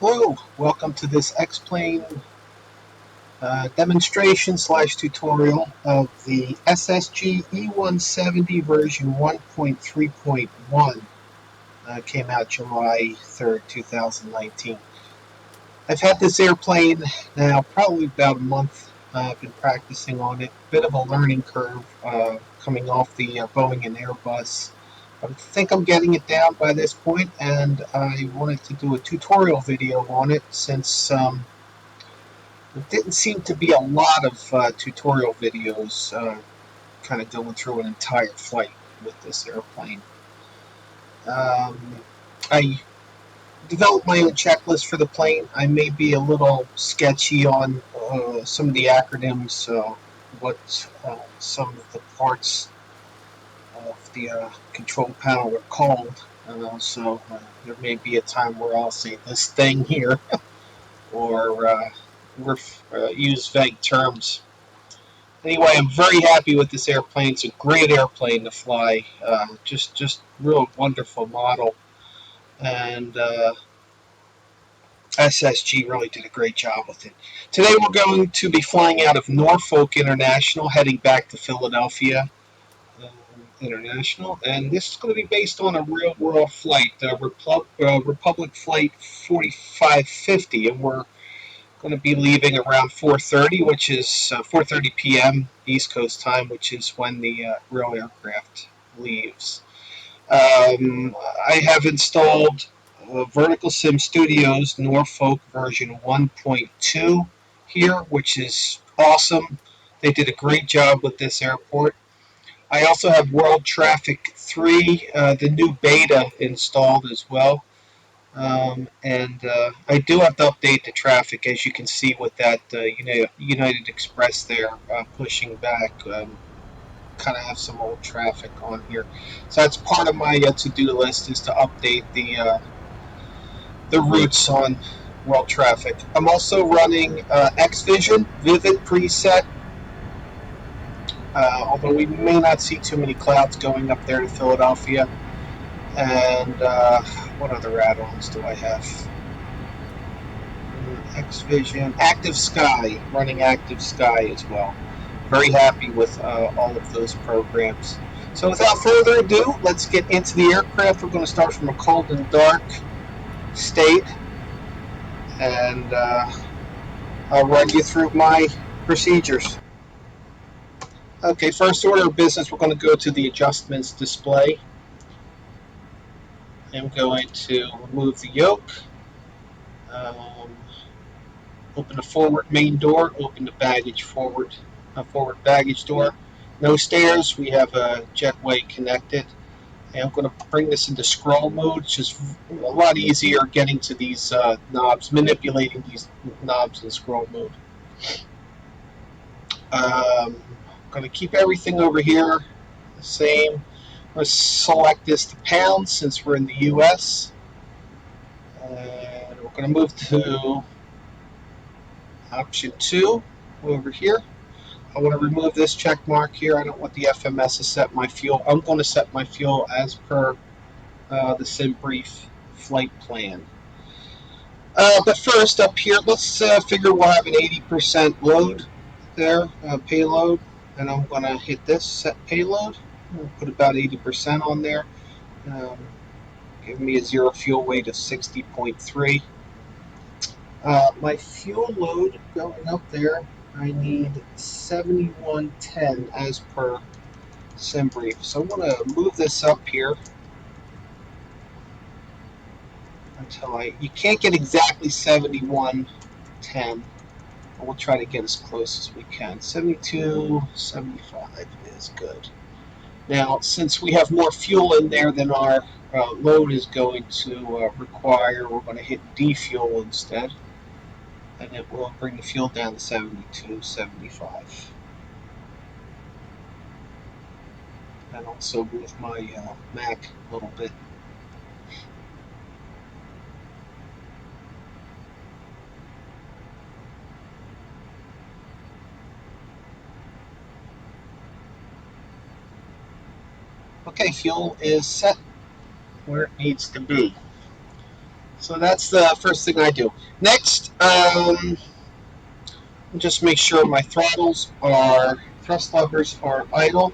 Hello, welcome to this X-Plane demonstration / tutorial of the SSG E170 version 1.3.1. Came out July 3rd, 2019. I've had this airplane now probably about a month. I've been practicing on it. Bit of a learning curve coming off the Boeing and Airbus. I think I'm getting it down by this point, and I wanted to do a tutorial video on it since there didn't seem to be a lot of tutorial videos kind of going through an entire flight with this airplane. I developed my own checklist for the plane. I may be a little sketchy on some of the acronyms, what some of the parts of the control panel are called. So there may be a time where I'll say this thing here or use vague terms. Anyway, I'm very happy with this airplane. It's a great airplane to fly. Just real wonderful model, and SSG really did a great job with it. Today we're going to be flying out of Norfolk International, heading back to Philadelphia International, and this is going to be based on a real-world flight, Republic Flight 4550, and we're going to be leaving around 4:30, which is 4:30 p.m. East Coast time, which is when the real aircraft leaves. I have installed Verticalsim Studios Norfolk version 1.2 here, which is awesome. They did a great job with this airport. I also have World Traffic 3, the new beta, installed as well. And I do have to update the traffic, as you can see with that United Express there pushing back. Kind of have some old traffic on here, so that's part of my to-do list, is to update the routes on World Traffic. I'm also running X-Vision Vivid preset. Although we may not see too many clouds going up there to Philadelphia. And what other add-ons do I have? X-Vision, Active Sky, running Active Sky as well. Very happy with all of those programs. So without further ado, let's get into the aircraft. We're going to start from a cold and dark state, and I'll run you through my procedures. Okay, first order of business, we're going to go to the adjustments display. I'm going to remove the yoke. Open the forward main door, open the forward baggage door. No stairs, we have a jetway connected. And I'm going to bring this into scroll mode, which is a lot easier getting to these knobs, manipulating these knobs in scroll mode. I'm going to keep everything over here the same. I'm going to select this to pounds since we're in the US. And we're going to move to option 2 over here. I want to remove this check mark here. I don't want the FMS to set my fuel. I'm going to set my fuel as per the SimBrief flight plan. But first, up here, let's figure we'll have an 80% load there, payload. And I'm going to hit this, set payload. I'll put about 80% on there. Give me a zero fuel weight of 60.3. My fuel load going up there, I need 7110 as per SimBrief. So I'm going to move this up here until you can't get exactly 7110. We'll try to get as close as we can. 7275 is good. Now, since we have more fuel in there than our load is going to require, we're going to hit defuel instead. And it will bring the fuel down to 7275. And also move my Mac a little bit. Okay, fuel is set where it needs to be. So that's the first thing I do. Next, just make sure my thrust levers are idle.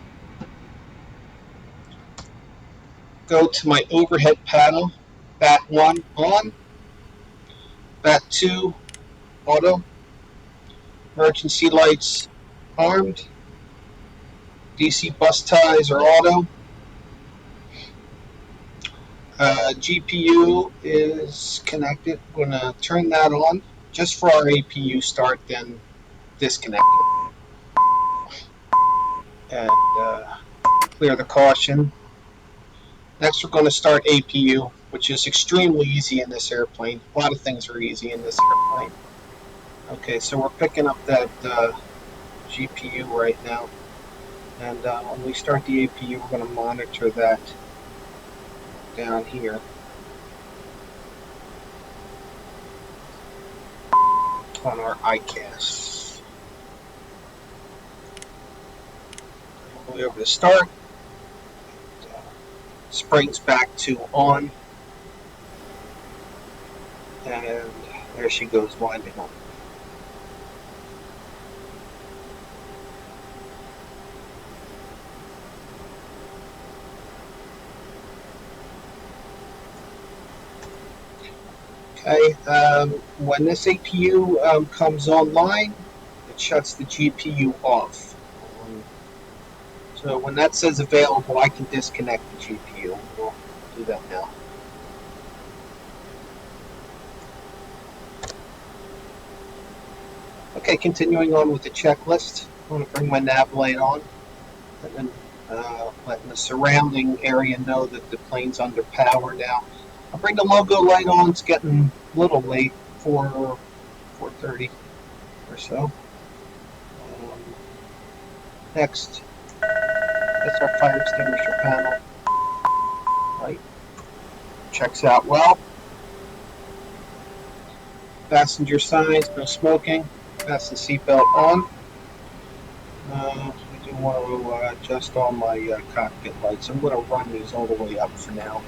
Go to my overhead panel, bat 1 on, bat 2 auto, emergency lights armed, DC bus ties are auto. GPU is connected. I'm going to turn that on just for our APU start, then disconnect it. And clear the caution. Next, we're going to start APU, which is extremely easy in this airplane. A lot of things are easy in this airplane. Okay, so we're picking up that GPU right now. And when we start the APU, we're going to monitor that down here. On our ICAS. All the way over to start. Springs back to on. And there she goes, winding up. Okay, when this APU comes online, it shuts the GPU off. So when that says available, I can disconnect the GPU. We'll do that now. Okay, continuing on with the checklist. I'm going to bring my nav light on, and then letting the surrounding area know that the plane's under power now. I'll bring the logo light on. It's getting a little late, 4:30 or so. Next, that's our fire extinguisher panel. Light checks out well. Passenger signs, no smoking. Fasten seatbelt on. I do want to adjust all my cockpit lights. I'm going to run these all the way up for now.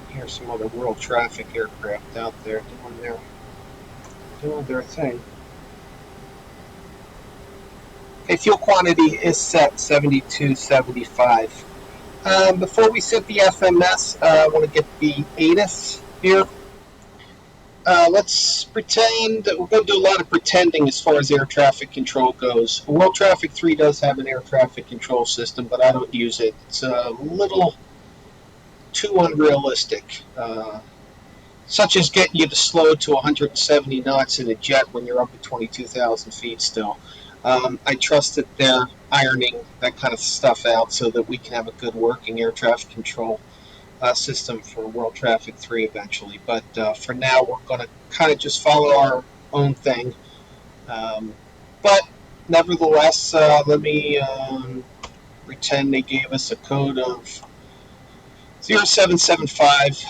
Here's some other world traffic aircraft out there doing their thing. Okay, fuel quantity is set 72.75. Before we set the FMS, I want to get the ATIS here. Let's pretend that we're going to do a lot of pretending as far as air traffic control goes. World Traffic 3 does have an air traffic control system, but I don't use it. It's a little too unrealistic, such as getting you to slow to 170 knots in a jet when you're up at 22,000 feet still. I trust that they're ironing that kind of stuff out so that we can have a good working air traffic control system for World Traffic 3 eventually. But for now, we're going to kind of just follow our own thing. But nevertheless, let me pretend they gave us a code of 0775.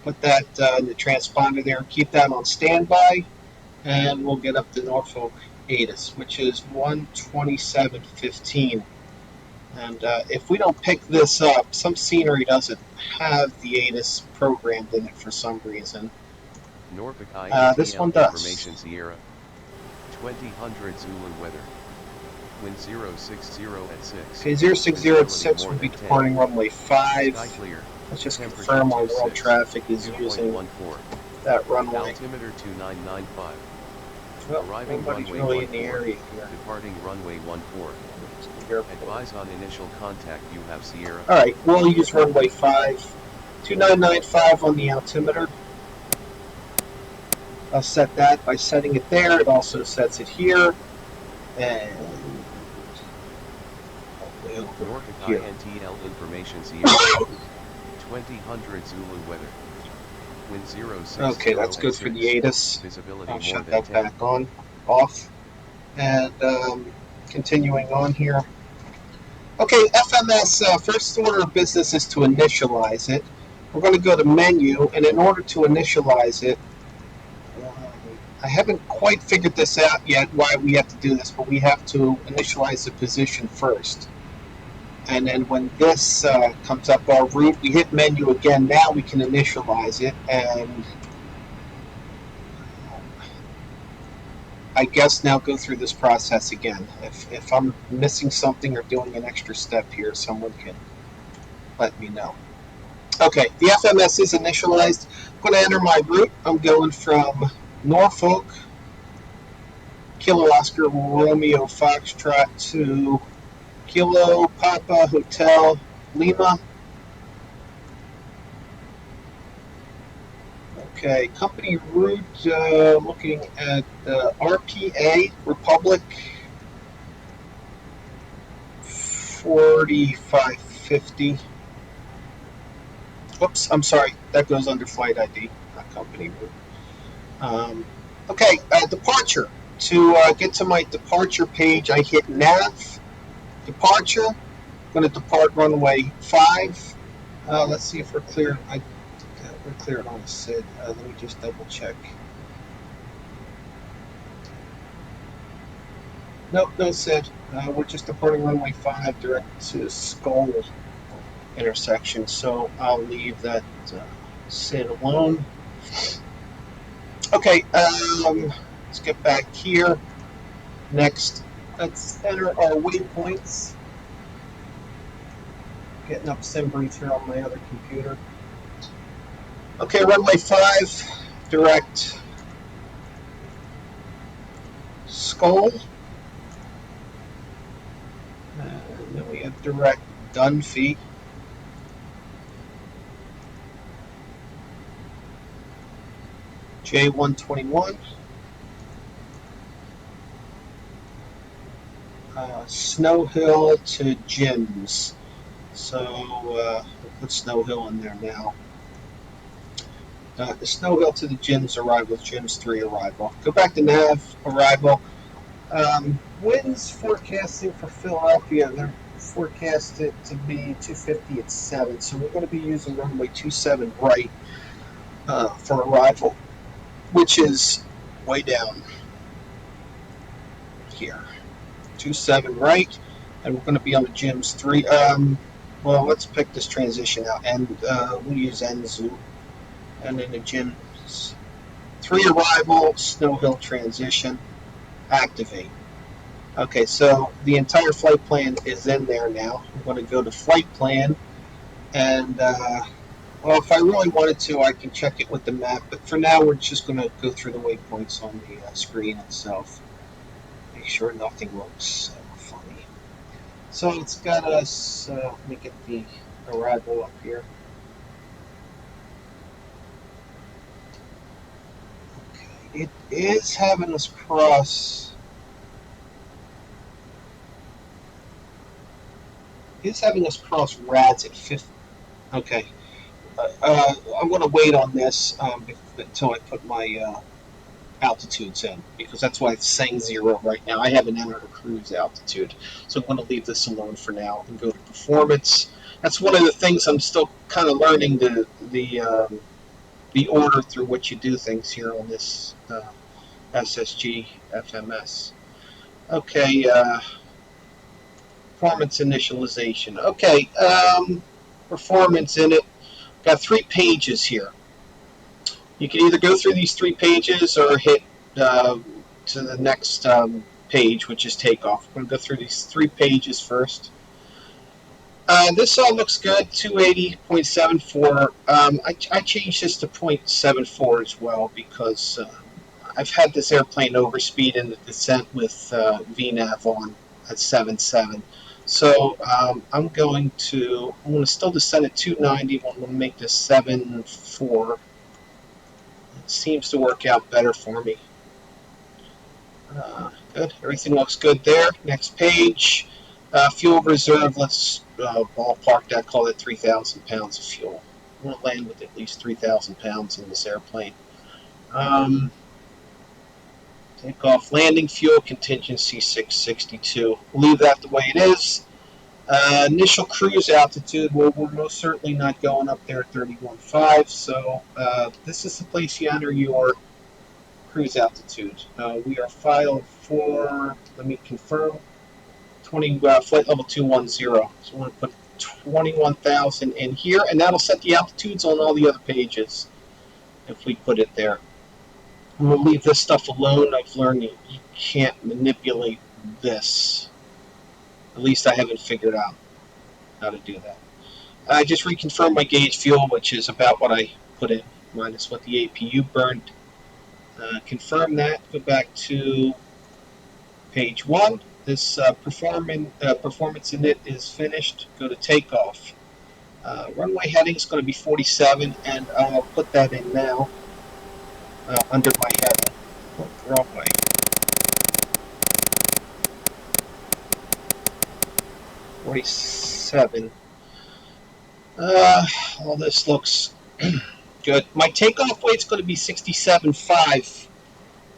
Put that in the transponder there. Keep that on standby. And we'll get up to Norfolk ATIS, which is 127.15. And if we don't pick this up, some scenery doesn't have the ATIS programmed in it for some reason. Norfolk this one does. Information Sierra 2000 Zulu weather. Wind 060 at 6. Okay, 060 at 6 will be departing runway 5. Let's just confirm our world traffic is using that runway. Altimeter 2995. Well, Arriving nobody's runway really 14, in the area here. Departing runway 14. Advise on initial contact. You have Sierra. Alright, we'll use runway 5. 2995 on the altimeter. I'll set that by setting it there. It also sets it here. And Norfolk here. INTL information Sierra 2000 Zulu weather. Wind 060 Okay, that's good for the ATIS. Visibility I'll more shut than that 10. back on, off. And continuing on here. Okay, FMS, first order of business is to initialize it. We're going to go to menu, and in order to initialize it, I haven't quite figured this out yet, why we have to do this, but we have to initialize the position first. And then when this comes up our route, we hit menu again. Now we can initialize it, and I guess now go through this process again. If I'm missing something or doing an extra step here, someone can let me know. Okay, the FMS is initialized. I'm going to enter my route. I'm going from Norfolk, Kilo Oscar Romeo Foxtrot to Kilo Papa Hotel Lima. Okay, company route, looking at RPA, Republic 4550. Oops, I'm sorry, that goes under flight ID, not company route. Okay, departure. To get to my departure page, I hit nav, departure. I'm going to depart runway 5. Let's see if we're clear. We're cleared on the SID. Let me just double check. Nope, no SID. We're just departing runway 5 direct to Skull intersection, so I'll leave that SID alone. Okay, let's get back here. Next, let's enter our waypoints. Getting up SimBrief here on my other computer. Okay, runway 5, direct Skull. And then we have direct Dunphy. J121. Snow Hill to Jim's. So we'll put Snow Hill in there now. The Snow Hill to the Jim's arrival, Jim's 3 arrival. Go back to nav, arrival. Winds forecasting for Philadelphia, they're forecasted to be 250 at 7, so we're going to be using runway 27 right for arrival, which is way down here. 27 right, and we're going to be on the Jim's 3. Well, let's pick this transition out, and we'll use Enzu. And then the Jim's 3 arrival, Snow Hill transition, activate. Okay, so the entire flight plan is in there now. I'm going to go to flight plan, and well, if I really wanted to, I can check it with the map, but for now we're just going to go through the waypoints on the screen itself. Make sure nothing looks funny. So it's got us, let me get the arrival up here. Okay, it is having us cross. It's having us cross RADS at 50. Okay. I'm going to wait on this until I put my altitudes in, because that's why it's saying 0 right now. I haven't entered a cruise altitude, so I'm going to leave this alone for now and go to performance. That's one of the things I'm still kind of learning, the order through which you do things here on this SSG FMS. Okay, performance initialization. Okay, performance in it. Got 3 pages here. You can either go through these 3 pages or hit to the next page, which is takeoff. I'm going to go through these 3 pages first. This all looks good, 280.74. I changed this to 0.74 as well, because I've had this airplane overspeed in the descent with VNAV on at 7.7. So I'm going to still descend at 290, but I'm going to make this 7.4. It seems to work out better for me. Good. Everything looks good there. Next page. Fuel reserve. Let's ballpark that. Call it 3,000 pounds of fuel. I'm going to land with at least 3,000 pounds in this airplane. Takeoff landing fuel contingency 662. We'll leave that the way it is. Initial cruise altitude. Well, we're most certainly not going up there at 31.5. So this is the place you enter your cruise altitude. We are filed for, let me confirm, flight level 210. So I'm going to put 21,000 in here, and that'll set the altitudes on all the other pages if we put it there. I'm going to leave this stuff alone. I've learned you can't manipulate this. At least I haven't figured out how to do that. I just reconfirmed my gauge fuel, which is about what I put in, minus what the APU burned. Confirm that. Go back to page 1. This performance init is finished. Go to takeoff. Runway heading is going to be 47, and I'll put that in now under my heading. Oh, wrong way. 47. All this looks good. My takeoff weight is going to be 67.5,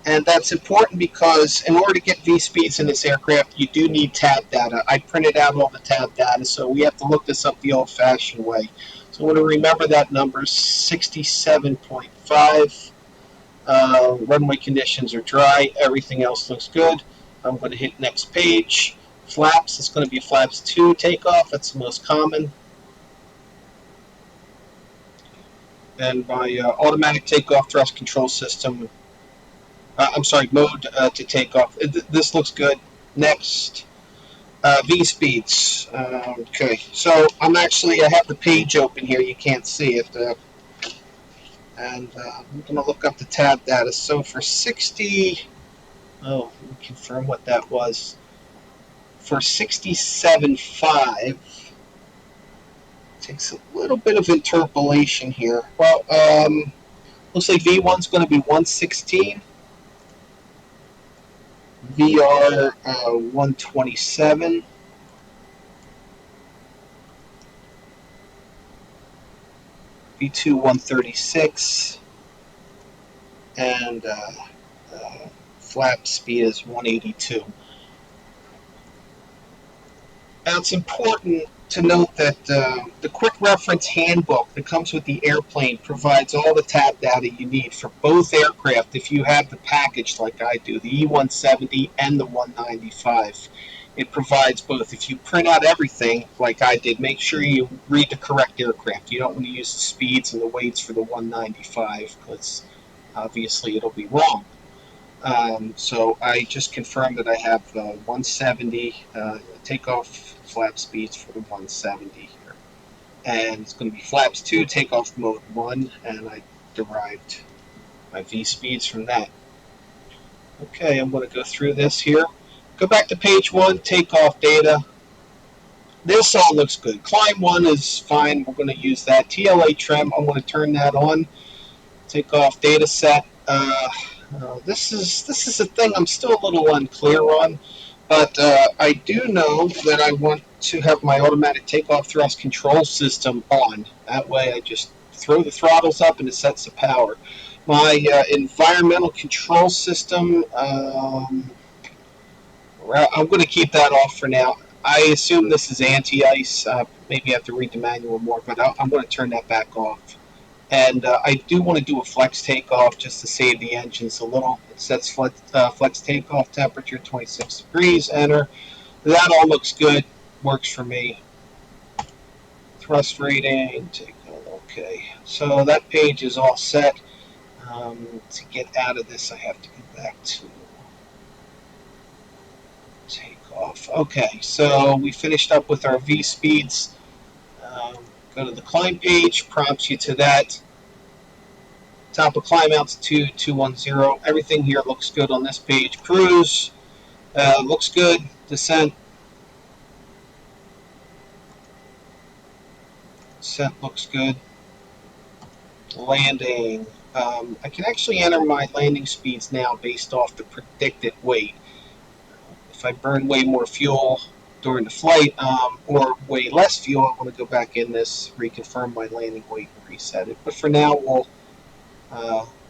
and that's important because in order to get V speeds in this aircraft, you do need tab data. I printed out all the tab data, so we have to look this up the old-fashioned way. So I want to remember that number, 67.5. Runway conditions are dry. Everything else looks good. I'm going to hit next page. Flaps, it's going to be flaps 2 takeoff. That's the most common. And my automatic takeoff thrust control system, mode to takeoff. This looks good. Next, V speeds. Okay, so I have the page open here. You can't see it. And I'm going to look up the tab data. So for 60, let me confirm what that was. For 67.5, takes a little bit of interpolation here. Well, looks like V1's going to be 116. VR 127. V2 136. And flap speed is 182. Now it's important to note that the quick reference handbook that comes with the airplane provides all the tab data you need for both aircraft if you have the package like I do, the E170 and the 195. It provides both. If you print out everything like I did, make sure you read the correct aircraft. You don't want to use the speeds and the weights for the 195 because obviously it'll be wrong. So I just confirmed that I have 170 takeoff flap speeds for the 170 here. And it's going to be flaps 2, takeoff mode 1, and I derived my V speeds from that. Okay, I'm going to go through this here. Go back to page 1, takeoff data. This all looks good. Climb 1 is fine. We're going to use that. TLA trim, I'm going to turn that on. Takeoff data set. This is a thing I'm still a little unclear on, but I do know that I want to have my automatic takeoff thrust control system on. That way I just throw the throttles up and it sets the power. My environmental control system, I'm going to keep that off for now. I assume this is anti-ice. Maybe I have to read the manual more, but I'm going to turn that back off. And I do want to do a flex takeoff just to save the engines a little. It sets flex takeoff temperature 26 degrees. Enter. That all looks good. Works for me. Thrust rating. Okay. So that page is all set. To get out of this, I have to go back to takeoff. Okay. So we finished up with our V speeds. Go to the climb page, prompts you to that. Top of climb altitude 210. Everything here looks good on this page. Cruise looks good. Descent looks good. Landing. I can actually enter my landing speeds now based off the predicted weight. If I burn way more fuel during the flight or way less fuel, I want to go back in this, reconfirm my landing weight, and reset it. But for now, we'll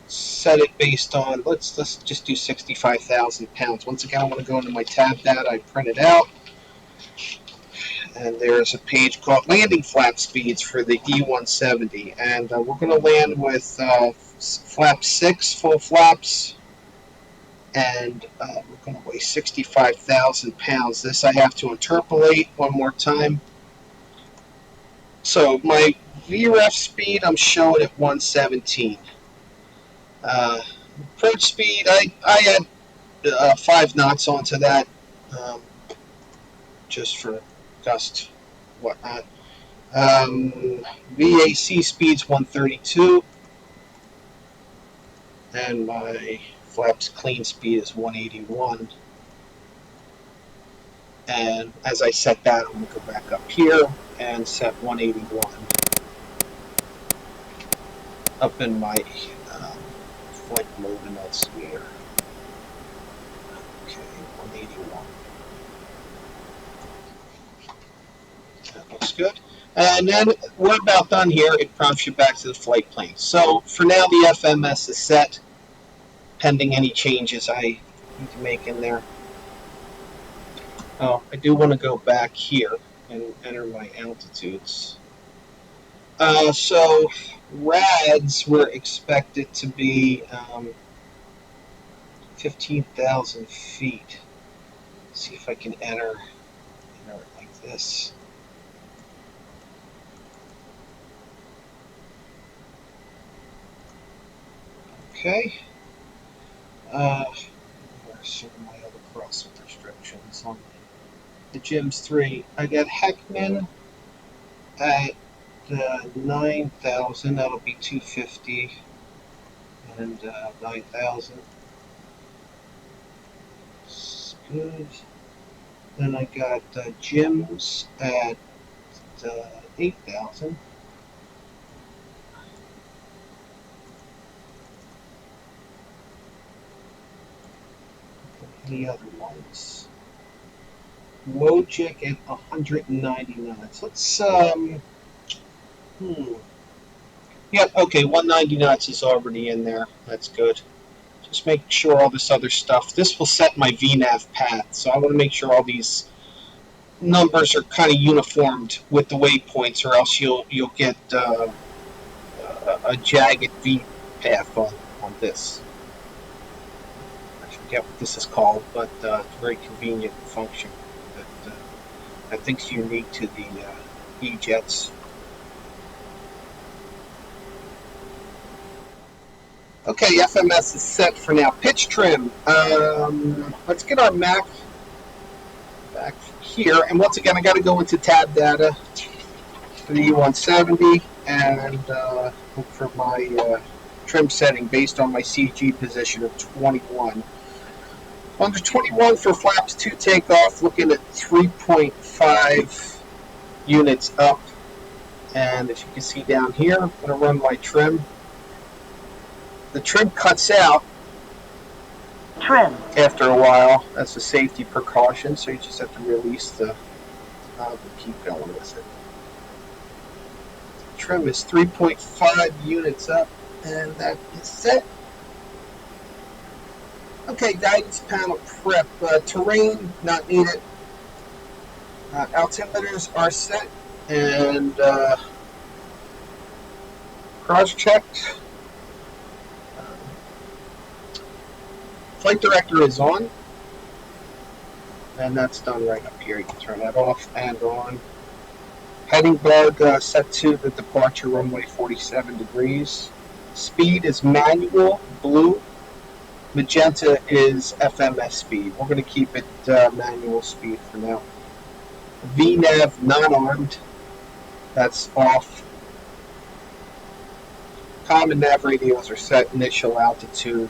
set it based on, let's just do 65,000 pounds. Once again, I want to go into my tab data I printed out. And there's a page called Landing Flap Speeds for the E170. And we're going to land with flap 6, full flaps. and we're going to weigh 65,000 pounds. This I have to interpolate one more time. So my VREF speed I'm showing at 117. Approach speed, I add 5 knots onto that, just for gust, whatnot. VAC speed's 132, and my flaps clean speed is 181. And as I set that, I'm going to go back up here and set 181 up in my flight mode, and that's here. Okay, 181. That looks good. And then we're about done here. It prompts you back to the flight plane. So for now, the FMS is set, pending any changes I need to make in there. Oh, I do want to go back here and enter my altitudes. So RADs were expected to be 15,000 feet. Let's see if I can enter it like this. Okay. Where are some of my other crossing restrictions on the GIMS 3? I got Heckman at 9,000. That'll be 250 and 9,000. Good. Then I got GIMS at 8,000. Any other ones? Wojcik at 199. Let's Yep, okay, 190 knots is already in there. That's good. Just make sure all this other stuff. This will set my VNAV path, so I want to make sure all these numbers are kind of uniformed with the waypoints, or else you'll get a jagged V path on this. I forget what this is called, but it's a very convenient function that I think is unique to the E-jets. Okay, FMS is set for now. Pitch trim. Let's get our Mac back here. And once again, I got to go into tab data for the E170 and look for my trim setting based on my CG position of 21. Under 21 for flaps 2 takeoff, looking at 3.5 units up. And as you can see down here, I'm going to run my trim. The trim cuts out after a while. That's a safety precaution, so you just have to release the knob and keep going with it. The trim is 3.5 units up, and that is set. Okay, guidance panel prep. Terrain, not needed. Altimeters are set, and cross-checked. Flight director is on, and that's done right up here. You can turn that off and on. Heading bug set to the departure runway 47 degrees. Speed is manual, blue. Magenta is FMS speed. We're going to keep it manual speed for now. VNAV not armed. That's off. Common nav radios are set, initial altitude.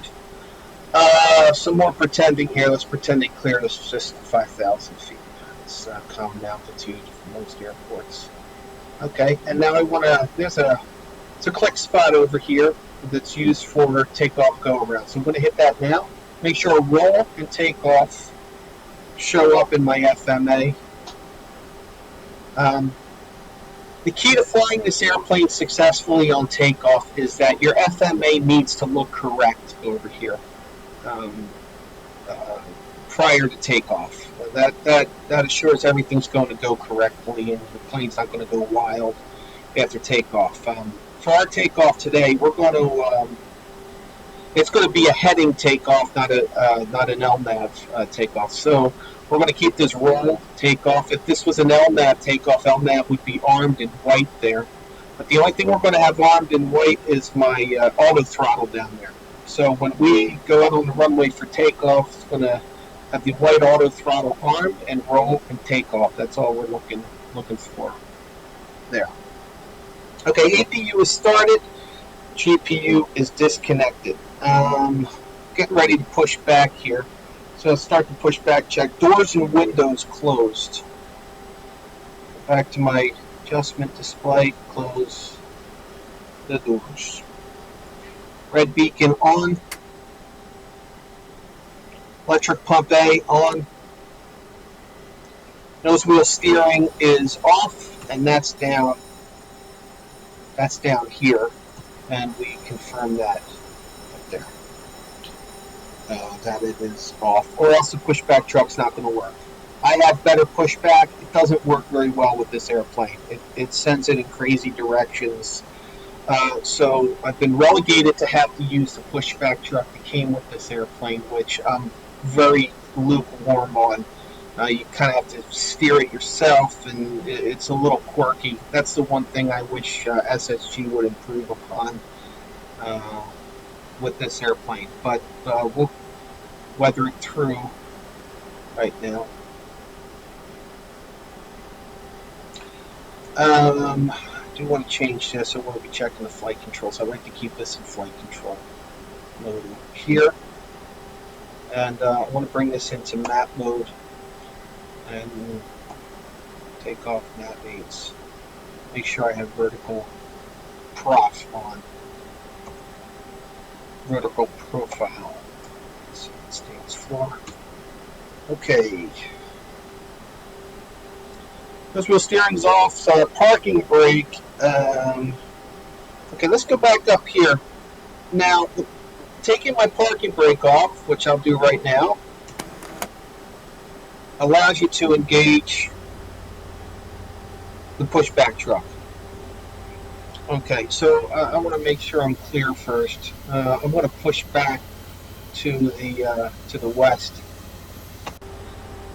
Some more pretending here. Let's pretend they cleared us just 5,000 feet. It's common altitude for most airports. Okay, and now I want to, it's a click spot over here that's used for takeoff go around. So I'm going to hit that now. Make sure roll and takeoff show up in my FMA. The key to flying this airplane successfully on takeoff is that your FMA needs to look correct over here prior to takeoff. That assures everything's going to go correctly and the plane's not going to go wild after takeoff. For our takeoff today, we're going to it's going to be a heading takeoff, not an LNAV takeoff. So we're going to keep this roll takeoff. If this was an LNAV takeoff, LNAV would be armed in white there. But the only thing we're going to have armed in white is my auto throttle down there. So when we go out on the runway for takeoff, it's going to have the white auto throttle armed and roll and take off. That's all we're looking for there. Okay, APU is started. GPU is disconnected. Getting ready to push back here. So let's start the pushback check. Doors and windows closed. Back to my adjustment display. Close the doors. Red beacon on. Electric pump A on. Nose wheel steering is off, and that's down. That's down here, and we confirm that up there. That it is off, or else the pushback truck's not going to work. I have better pushback. It doesn't work very well with this airplane. It sends it in crazy directions. So I've been relegated to have to use the pushback truck that came with this airplane, which I'm very lukewarm on. You kind of have to steer it yourself, and it's a little quirky. That's the one thing I wish SSG would improve upon with this airplane. But we'll weather it through right now. I do want to change this. I want to be checking the flight controls. I'd like to keep this in flight control mode here. And I want to bring this into map mode and take off nav aids. Make sure I have vertical prof on. Vertical profile. So it stands for. Okay. Nose wheel steering's off. So parking brake. Okay, let's go back up here. Now, taking my parking brake off, which I'll do right now, allows you to engage the pushback truck. Okay, so I want to make sure I'm clear first. I want to push back to the west.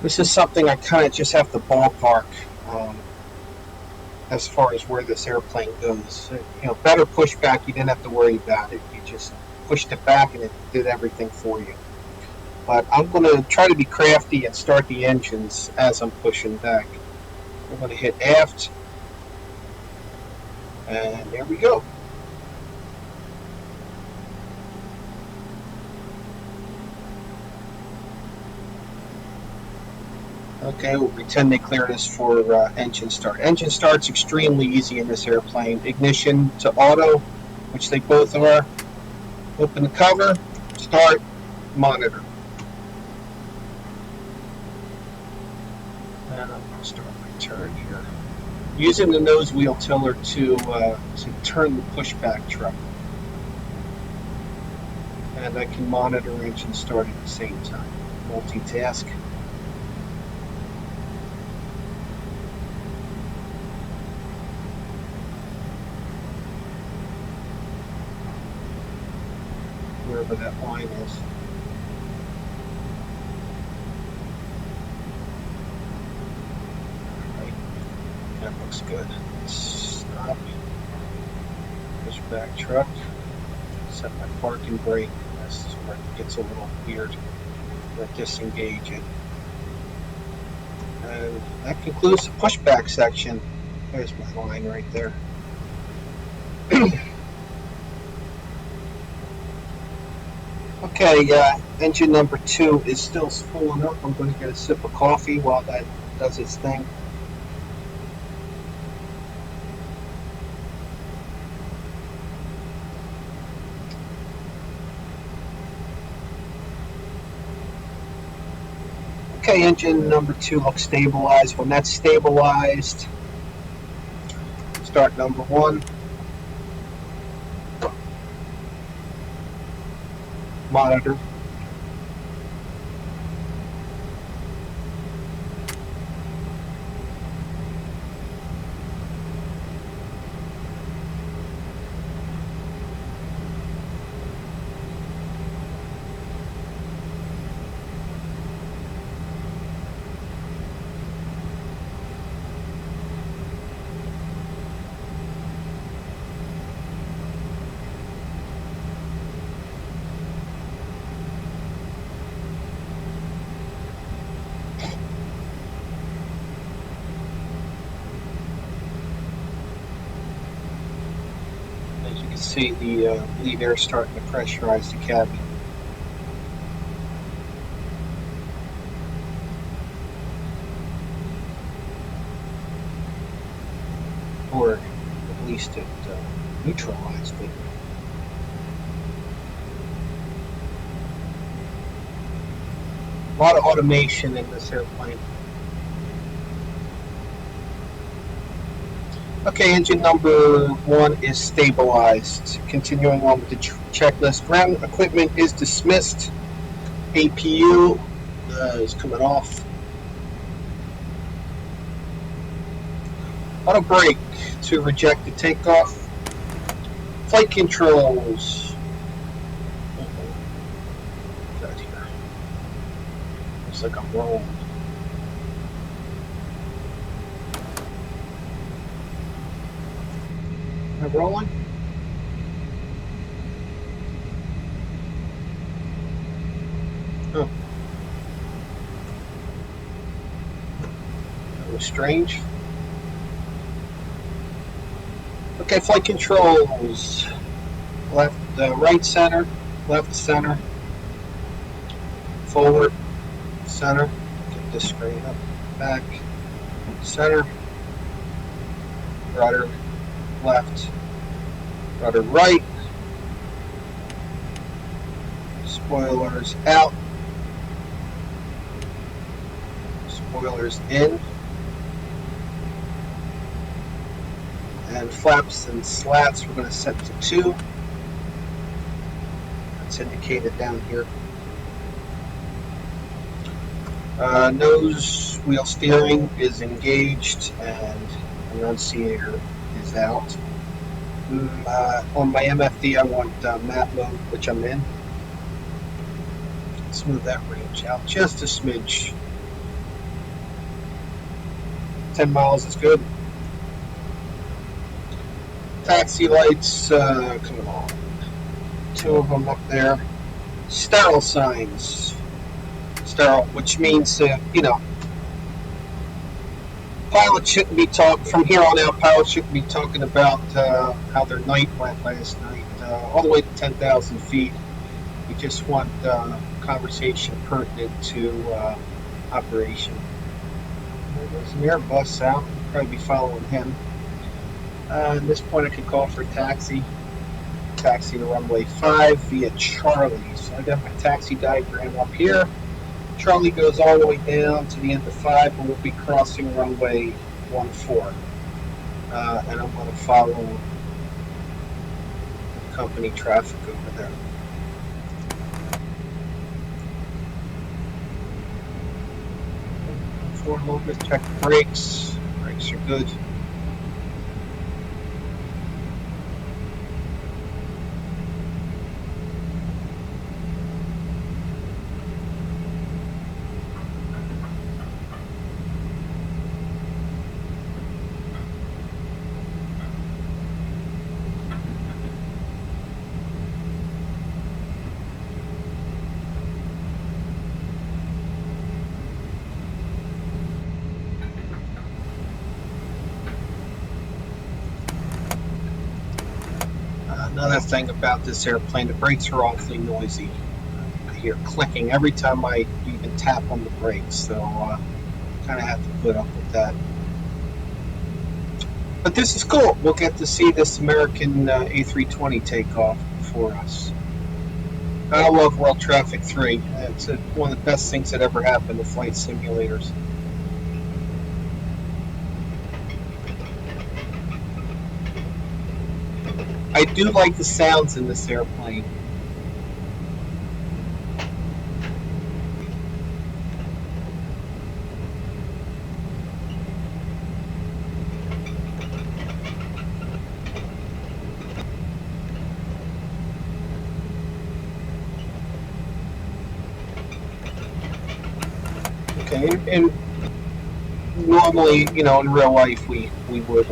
This is something I kind of just have to ballpark as far as where this airplane goes. You know, better pushback, you didn't have to worry about it. You just pushed it back and it did everything for you. But I'm going to try to be crafty and start the engines as I'm pushing back. I'm going to hit aft. And there we go. Okay, we'll pretend they cleared us for engine start. Engine start's extremely easy in this airplane. Ignition to auto, which they both are. Open the cover, start, monitor. And I'm going to start my turn here. Using the nose wheel tiller to turn the pushback truck. And I can monitor engine start at the same time. Multitask. Wherever that line is. That looks good. Stop. Pushback truck. Set my parking brake. This is where it gets a little weird. Disengage it. And that concludes the pushback section. There's my line right there. Okay, engine number 2 is still spooling up. I'm going to get a sip of coffee while that does its thing. Okay, engine number 2 looks stabilized. When that's stabilized, start number 1. Monitor. see the bleed air starting to pressurize the cabin. Or at least it neutralized it. A lot of automation in this airplane. Okay, engine number 1 is stabilized. Continuing on with the checklist. Ground equipment is dismissed. APU is coming off. Auto brake to reject the takeoff. Flight controls. Got here. Looks like I'm rolling. Am I rolling? Oh. That was strange. Okay, flight controls. Left, right center, left center, forward, center. Get this screen up, back, center, rudder left, rudder right, spoilers out, spoilers in, and flaps and slats we're going to set to 2. That's indicated down here. Nose wheel steering is engaged and annunciator is out. On my MFD I want map mode, which I'm in. Smooth that range out just a smidge. 10 miles is good. Taxi lights coming on. 2 of them up there. Sterile signs. Sterile, which means, pilots shouldn't be talking, from here on out, pilots shouldn't be talking about how their night went last night, all the way to 10,000 feet. We just want conversation pertinent to operation. There's an Airbus out. We'll probably be following him. At this point, I could call for taxi. Taxi to runway 5 via Charlie. So I got my taxi diagram up here. Charlie goes all the way down to the end of 5, and we'll be crossing runway 14. And I'm going to follow company traffic over there. Forward a little bit, check the brakes. Brakes are good. Another thing about this airplane, the brakes are awfully noisy. I hear clicking every time I even tap on the brakes, so kind of have to put up with that. But this is cool. We'll get to see this American A320 take off for us. I love World Traffic 3. It's one of the best things that ever happened to flight simulators. I do like the sounds in this airplane. Okay, and normally, in real life, we would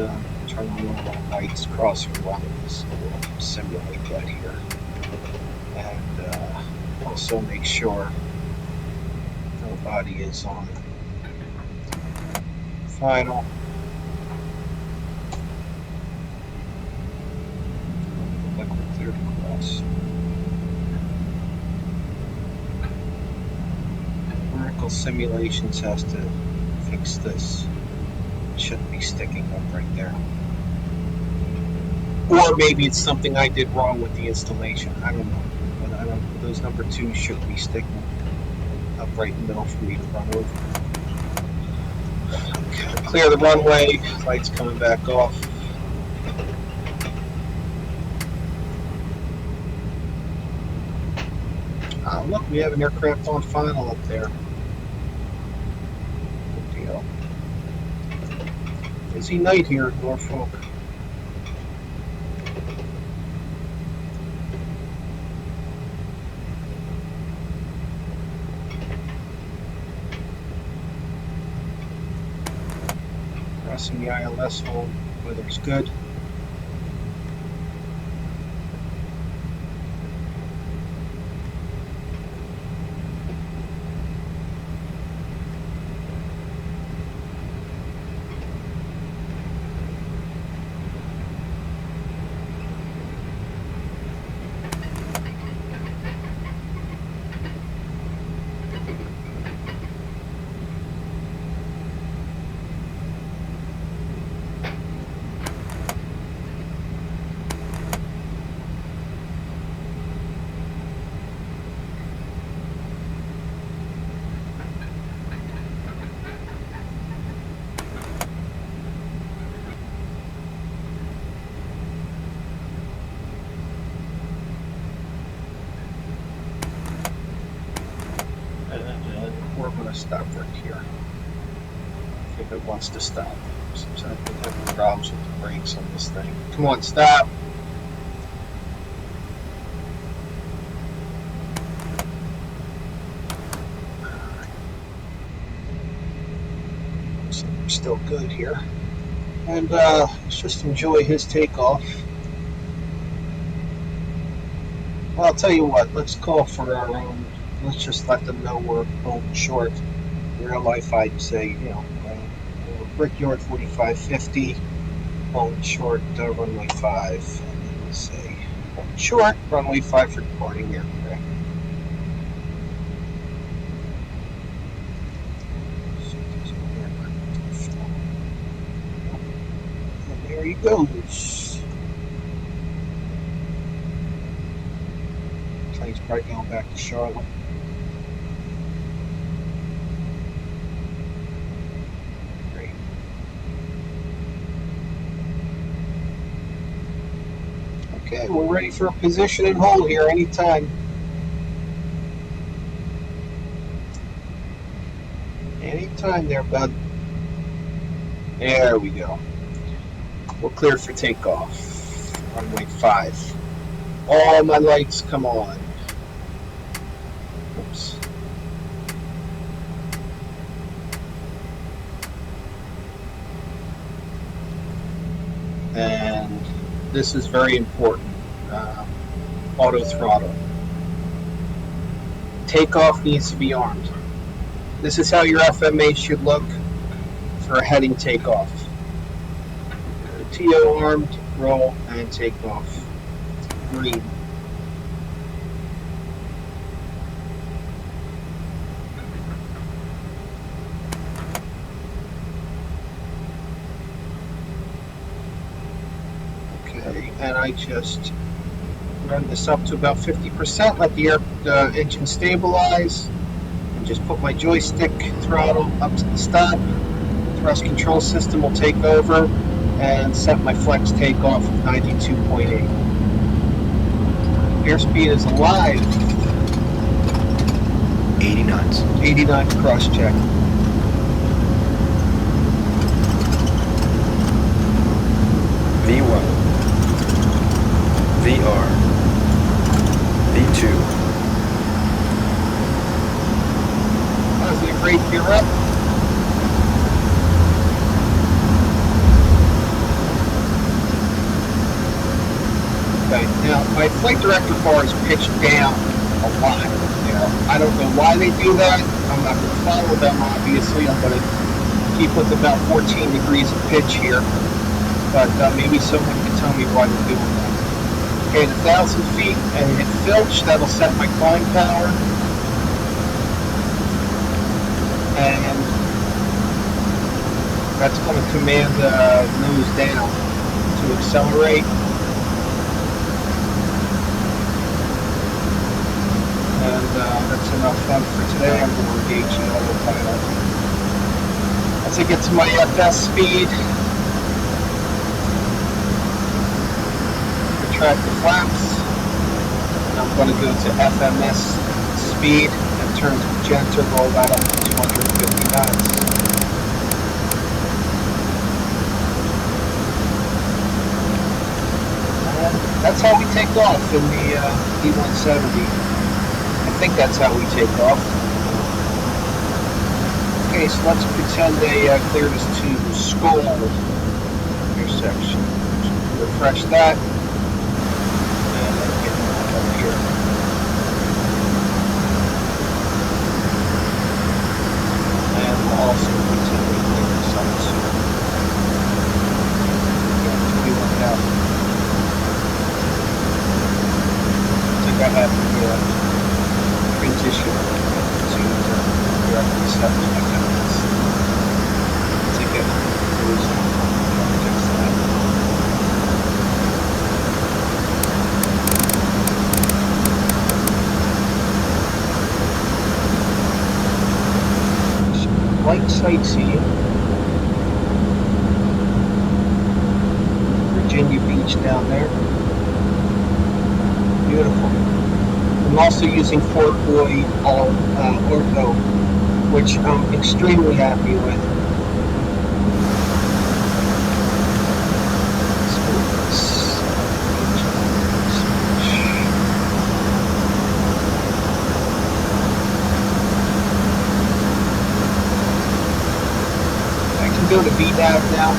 turn on normal lights, crossing runs. We'll simulate that here, and also make sure nobody is on final. Like clear to cross. Vertical Simulations has to fix this. It shouldn't be sticking up right there. Or maybe it's something I did wrong with the installation. I don't know. But I don't. Those number 2s shouldn't be sticking up right in the middle for me to run over. Okay, clear the runway. Lights coming back off. Look, we have an aircraft on final up there. Good deal. Busy night here at Norfolk. Crossing the ILS home. Weather's good. We're going to stop right here if it wants to stop. Sometimes we're having problems with the brakes on this thing. Come on, stop. So we're still good here. And let's just enjoy his takeoff. Well, I'll tell you what, let's call for our own. Let's just let them know we're holding short. In real life, I'd say, you know, Brickyard 4550, holding short runway 5. And then we'll say holding short runway 5 for departing aircraft. And there he goes. Plane's probably going back to Charlotte. Okay, we're ready for a position and hold here anytime. Anytime there, bud. There we go. We're clear for takeoff. Runway 5. All my lights come on. Oops. And this is very important. Auto throttle. Takeoff needs to be armed. This is how your FMA should look for a heading takeoff. TO armed, roll, and takeoff. Green. Okay, and I just run this up to about 50%, let the engine stabilize, and just put my joystick throttle up to the stop. Thrust control system will take over and set my flex takeoff of 92.8. Airspeed is alive. 80 knots. 80 knots cross check. V1. VR. V2. Positive rate gear up. Okay, now my flight director bar is pitched down a lot. You know, I don't know why they do that. I'm not going to follow them, obviously. I'm going to keep with about 14 degrees of pitch here. But maybe someone can tell me why they're doing that. Okay, at 1,000 feet and hit filch, that'll set my climb power. And that's going to command nose down to accelerate. And that's enough fun for today. I'm going to engage in autopilot. Once I get to my FS speed, retract the flaps. And I'm going to go to FMS speed and turn to magenta, roll that up to 250 knots. And that's how we take off in the E170. I think that's how we take off. Okay, so let's pretend they cleared us to Skull intersection. Refresh that. And then get up here. And we'll also pretend we cleared us on soon. Yeah, 21,000. I think I have the transition to directly set my guidance to get those objects that. Light sightseeing. Virginia Beach down there. Beautiful. I'm also using Forkboy Ortho, which I'm extremely happy with. I can go to VDAV now.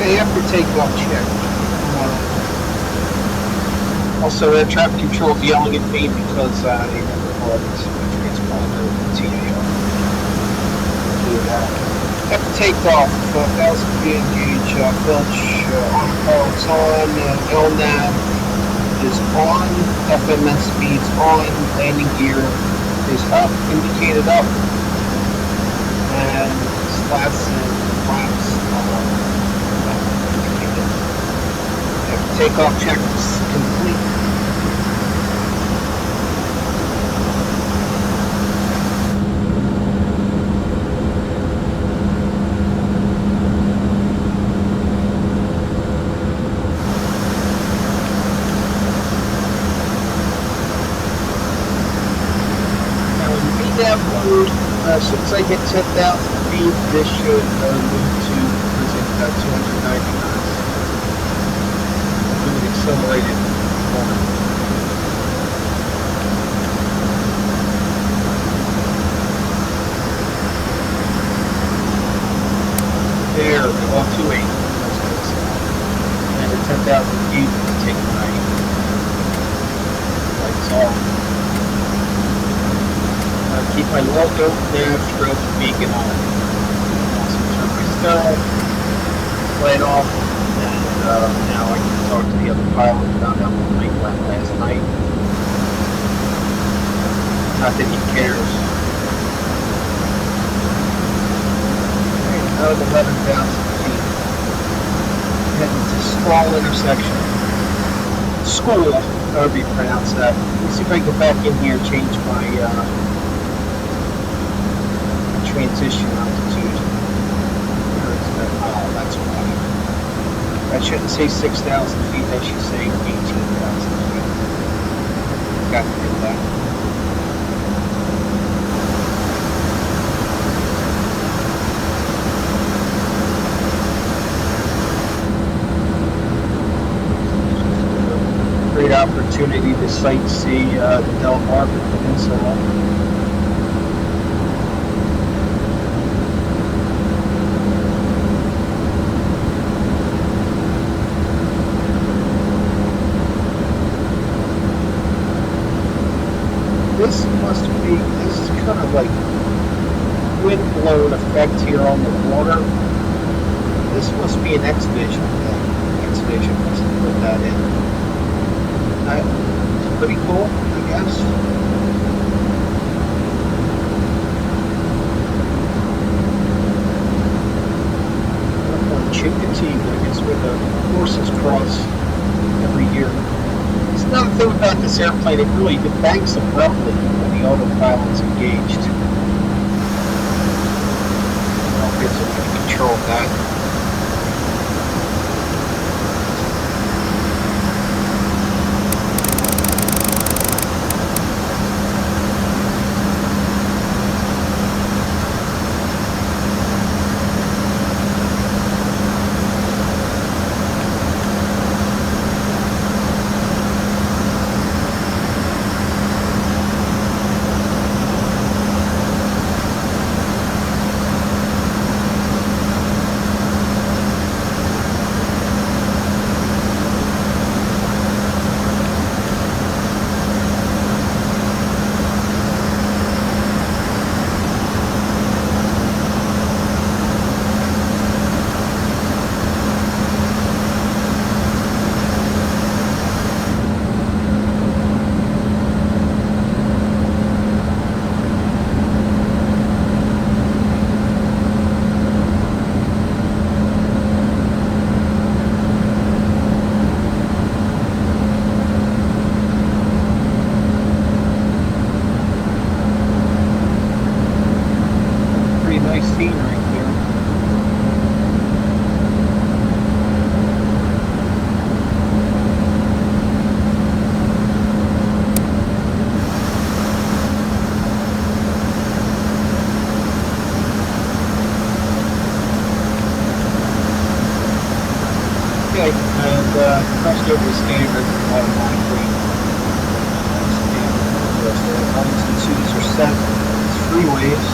After takeoff check. Also, air traffic control yelling at me because they never bought my transponder TAR. After takeoff, 1,000 feet engage, filch, autopilot's on, LNAV is on, FMS speed's on, landing gear is up, indicated up, and slats and flaps takeoff check is complete. Now in VDAV mode, as soon as I hit 10,000 feet, this should move to 290 knots. Accelerated forward. There, well, 280. And at 10,000 feet, take my lights off. Keep my local nav strobe beacon on. Also turn my sterile light off. Now I can talk to the other pilot about how the night went last night. Not that he cares. Out of 11,000 feet. Heading to Skull intersection. School, however you pronounce that. Let me see if I can go back in here and change my transition altitude. Oh, that's why. I shouldn't say 6,000 feet, I should say 18,000 feet. Got to do that. Great opportunity to sightsee the Delmarva Peninsula. This is kind of like wind-blown effect here on the water. This must be an X-Vision thing. X-Vision must have put that in. That's pretty cool, I guess. Up on Chincoteague, I guess, where the horses cross every year. It's another thing about this airplane, it banks abruptly when the autopilot's engaged. I don't get some way to control that. Crushed over the standard automatically. The 1s and 2s are set. It's freeways.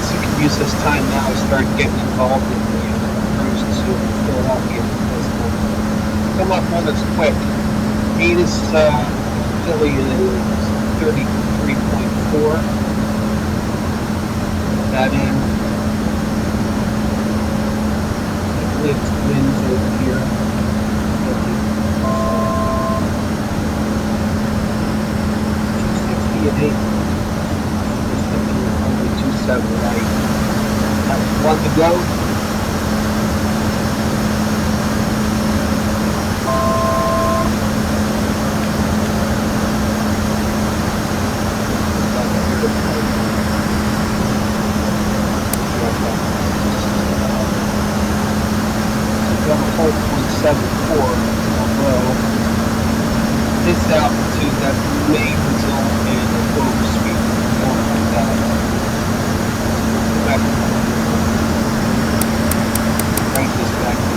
So you can use this time now to start getting involved in the cruise to Philadelphia. Come up one that's quick. Venus Philly is 33.4. That in. Lift winds over here. 260 at 8. Just thinking only 27 right. That's one to go. This altitude, that may result in an overspeed or like that. Crank this back to 2006.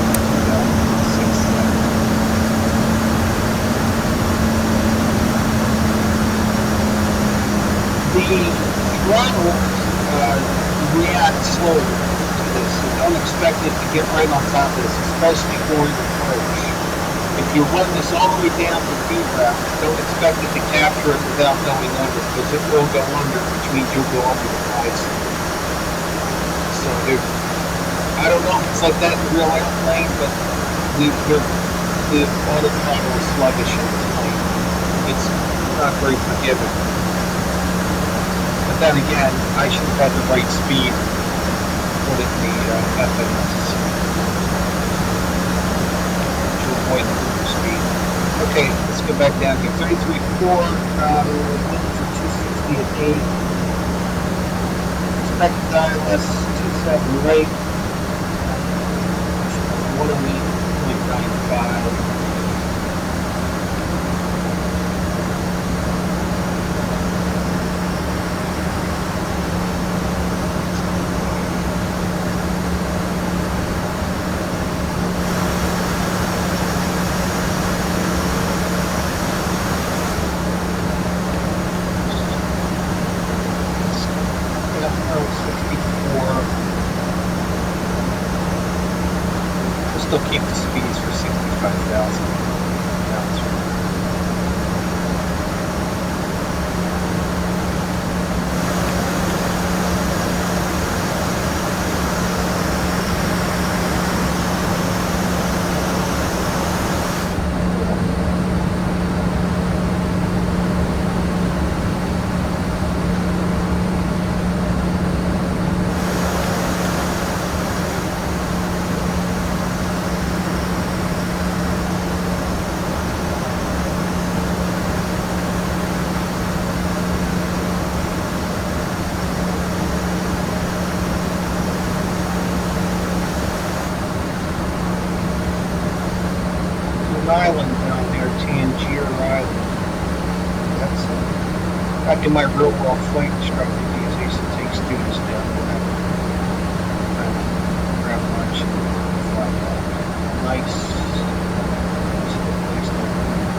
The throttle reacts slowly to this, so don't expect it to get right on top of this, especially during the approach. If you run this all the way down to feedback, don't expect it to capture it without going under, because it will go under, which means you'll go over the flights. So I don't know if it's like that in a real airplane, but the autopilot is sluggish in this plane. It's not very forgiving. But then again, I should have had the right speed put it in the FNS to avoid the overspeed. Okay, let's go back down here. 33.4, winds are 260 at 8. Expected ILS 27 rate. 108.95. Still keep the speeds for 65,000 pounds. an island down there, Tangier Island. That's back in my real world flight instructor days. I used to take students down to that grab lunch and fly back. Nice little place down there.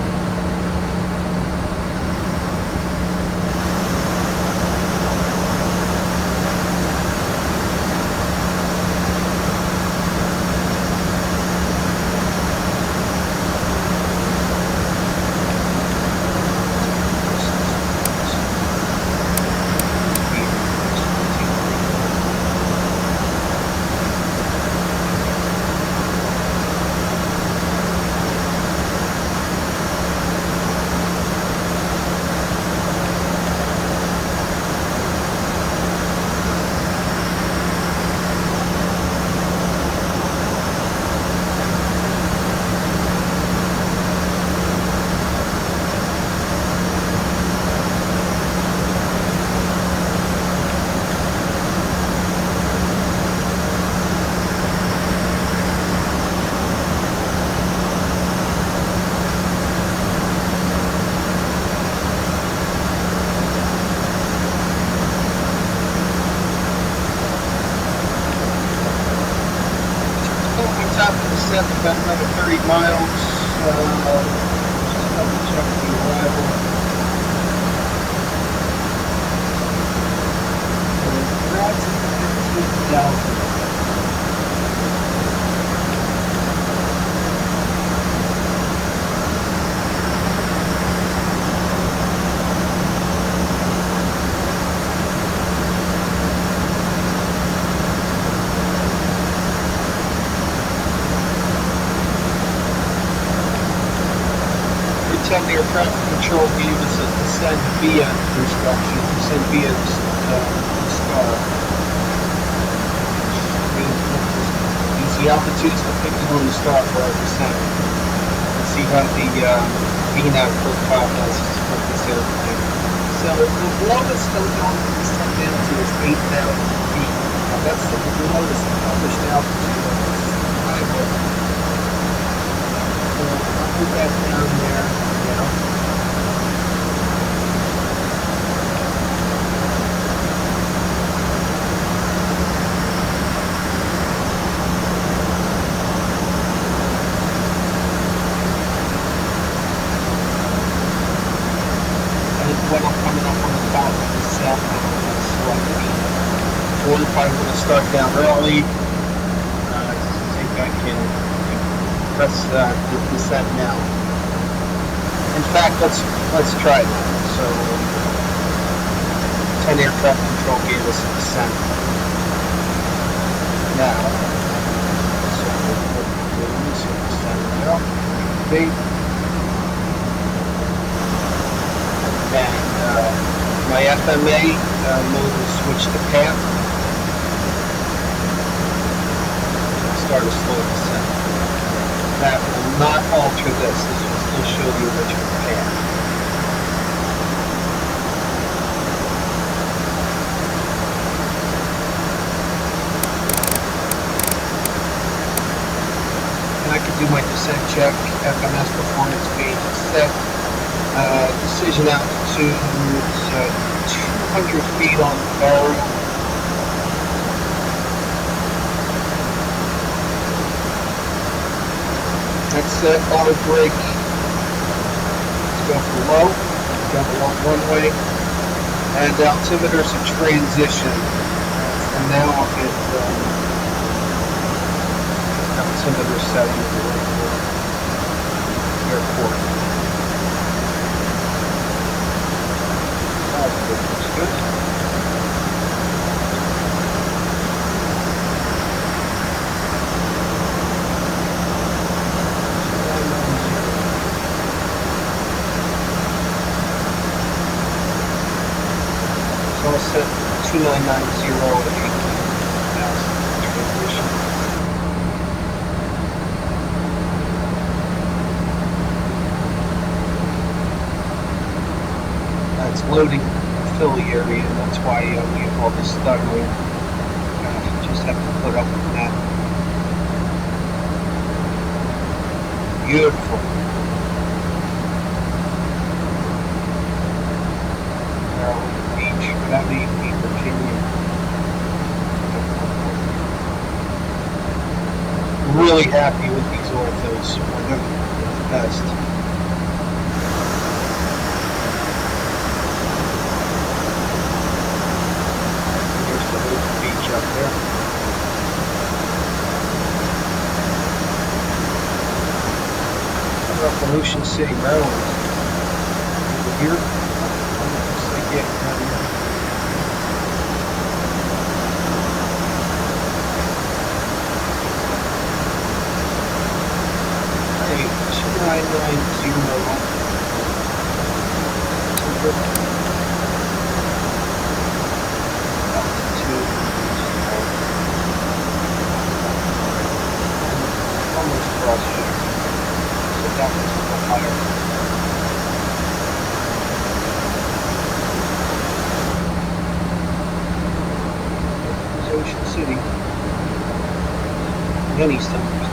About another 30 miles. Just double check the arrival. That's 15,000. The air traffic control gave us a descend via instruction, descend via the star. Easy altitudes to pick on the star for our descent. Let's see how the VNAV profile does with this airplane. So the lowest I'm going to descend down to is 8,000 feet. Now that's the lowest published altitude on this highway. So I'll put that down there. When I'm coming up on the top of the cell phone, or if I want to start down early, think I can press the descent now. In fact, let's try that. So 10 air traffic control gave us a descent. Now, so descend now. Okay. And my FMA mode will switch to path. Start a slow descent. That will not alter this. This will still show the original path. And I can do my descent check. FMS performance gauge is set. Decision altitude is 200 feet on the barrel. That's it, auto brake. Let's go for low, double up runway. And altimeter's a transition. And now I'll get altimeter setting to the airport. Looks good. So I'll set 2990 at 18,000 transition. It's loading the Philly area, and that's why we have all this stuttering. Just have to put up with that. Beautiful. Maryland Beach, without AP, Virginia. Really happy with these orthos. They're the best. Here's the Norfolk Beach up there. Up in Ocean City, Maryland. Over here. Looks like it down here. Hey, 2990. Altitude. Almost across here. That was a little higher. There's Ocean City. Many summers.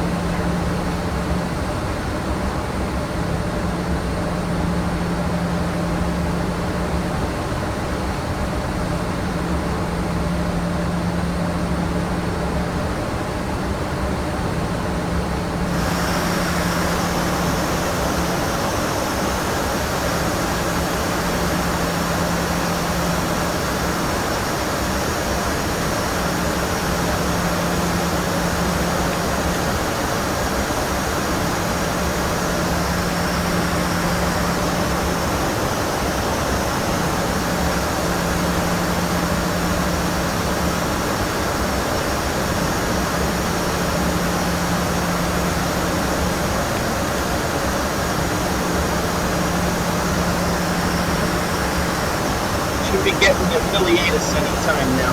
Be getting to Affiliatus anytime now.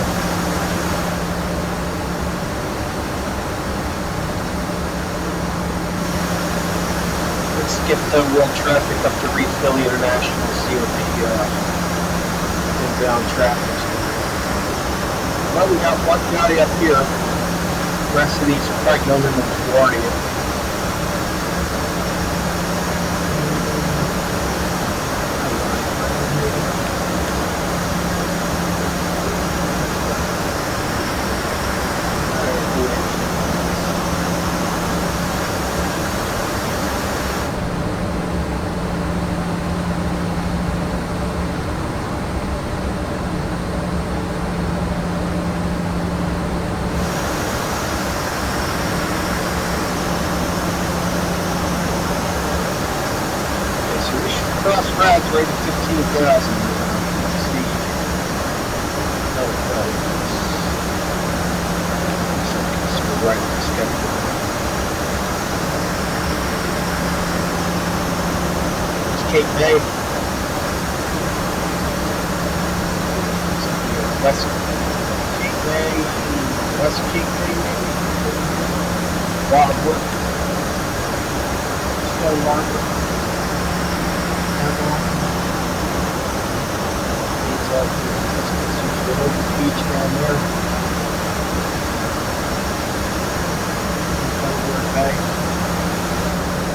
Let's get the world traffic up to Reed Philly International, see what the inbound traffic is. Well, we got one guy up here. The rest of these are probably going in the LaGuardia. Cross rides right at 15,000. Let's see. No, we're right at the schedule. It's Cape May. West Cape May. West Cape May, maybe. Wildwood. Stone Marker. Beach down there. Back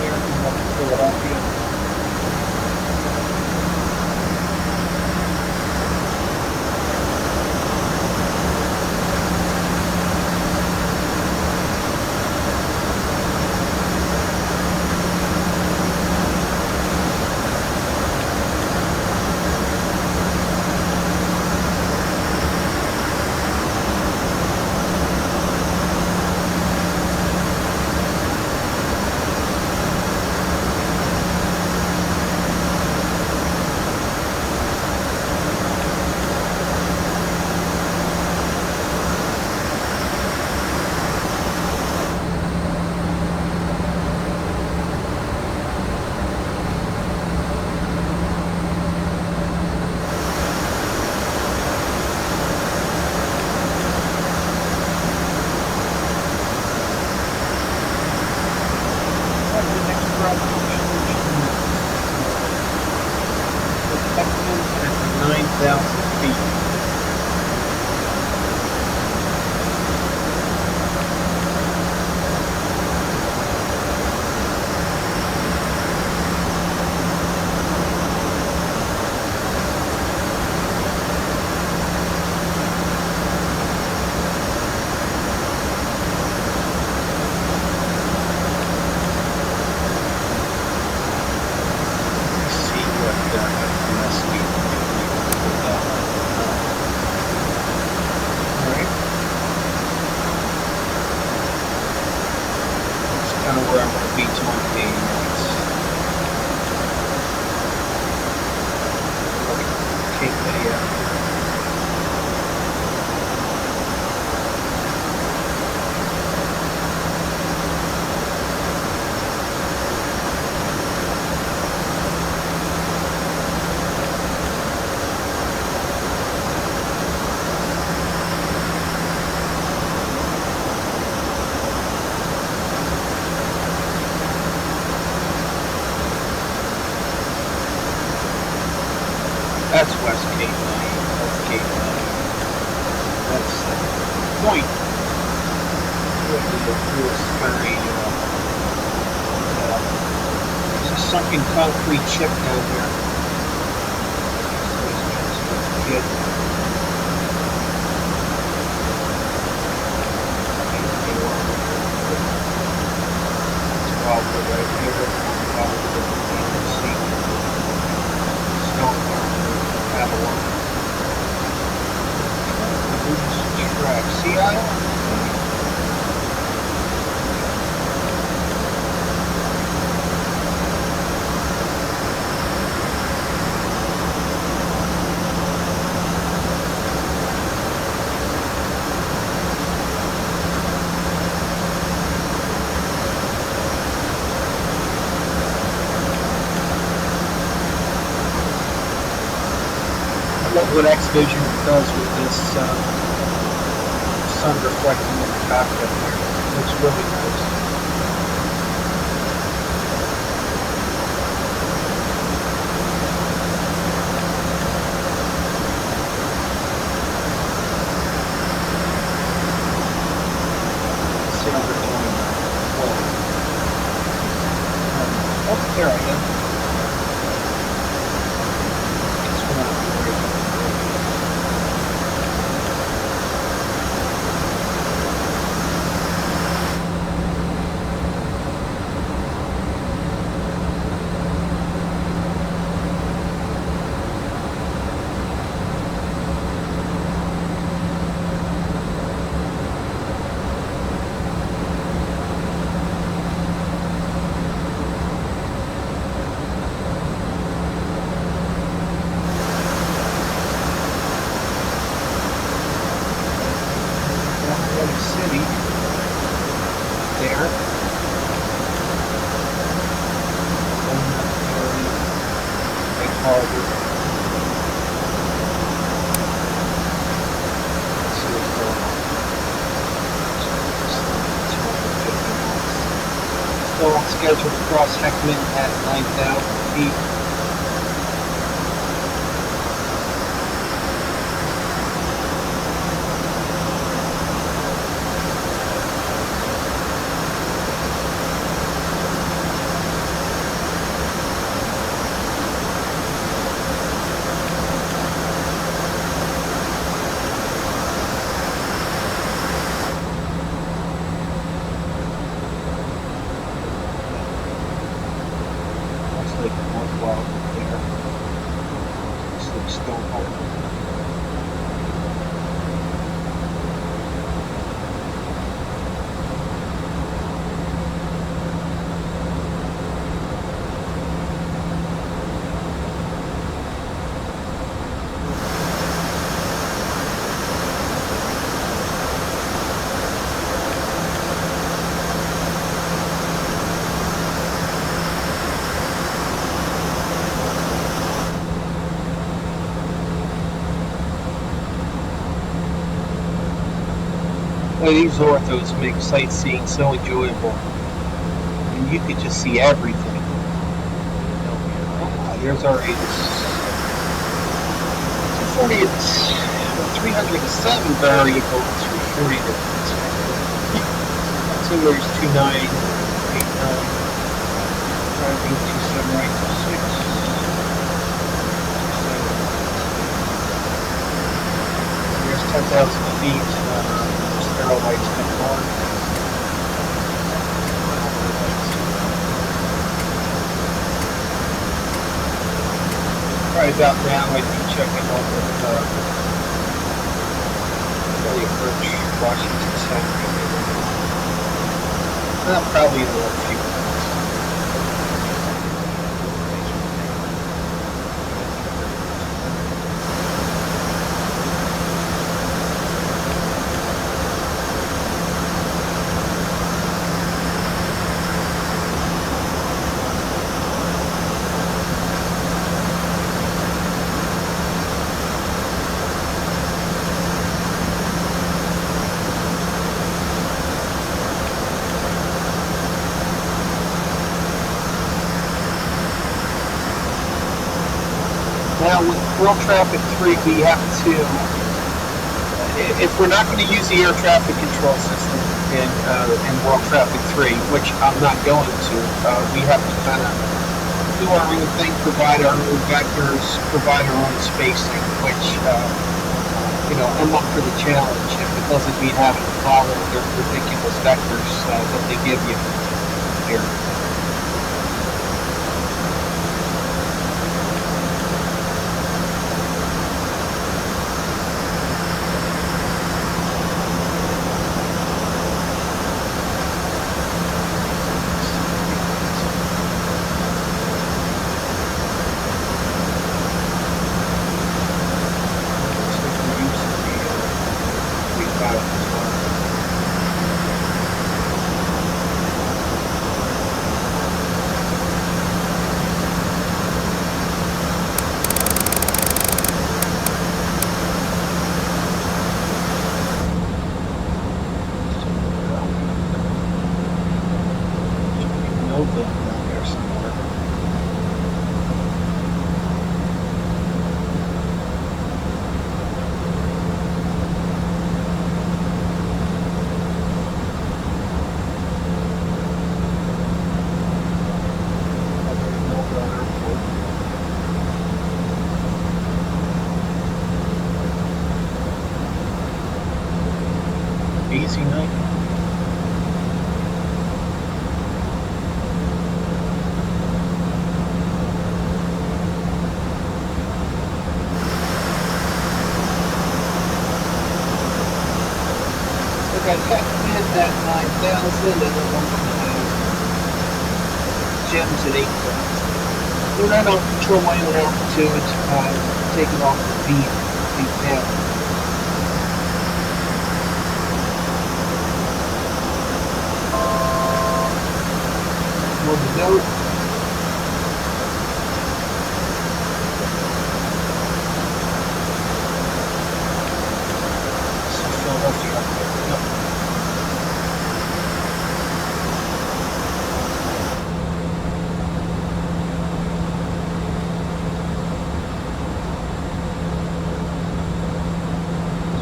here, come up to Philadelphia. I'm going to be 28 knots. KPHL. That's West Cape Lane, North Cape Lane. That's point. There's a sunken concrete chip down there. Good. It's probably right here. Probably you can see stone Babylon. Track. See, I love what X-Vision does with this sun reflecting in the cockpit there. It looks really nice. Let's see how we're doing. Oh, there I am. It's going great. City there. Big harbor. Let's see what's going on. Still on schedule to cross Heckman at 9,000 feet. Well, these orthos make sightseeing so enjoyable. And you could just see everything. There's our Avis. 240, it's 307 variable, 240 to so there's 29, 89, driving 27 right to 6. There's 10,000 feet. Arrow lights come on. Right about now, I'd be checking on with the approach Washington Center. Probably in a few minutes. Now with World Traffic 3, we have to, if we're not going to use the air traffic control system in World Traffic 3, which I'm not going to, we have to kind of do our own thing, provide our own vectors, provide our own spacing, which, I'm up for the challenge if it doesn't mean having to follow their ridiculous vectors that they give you here. Easy night. I hit that 9,000 and then I'm gems at 8,000. Then I don't control my own altitude, take it off the beat down. On the note. Philadelphia. Yep.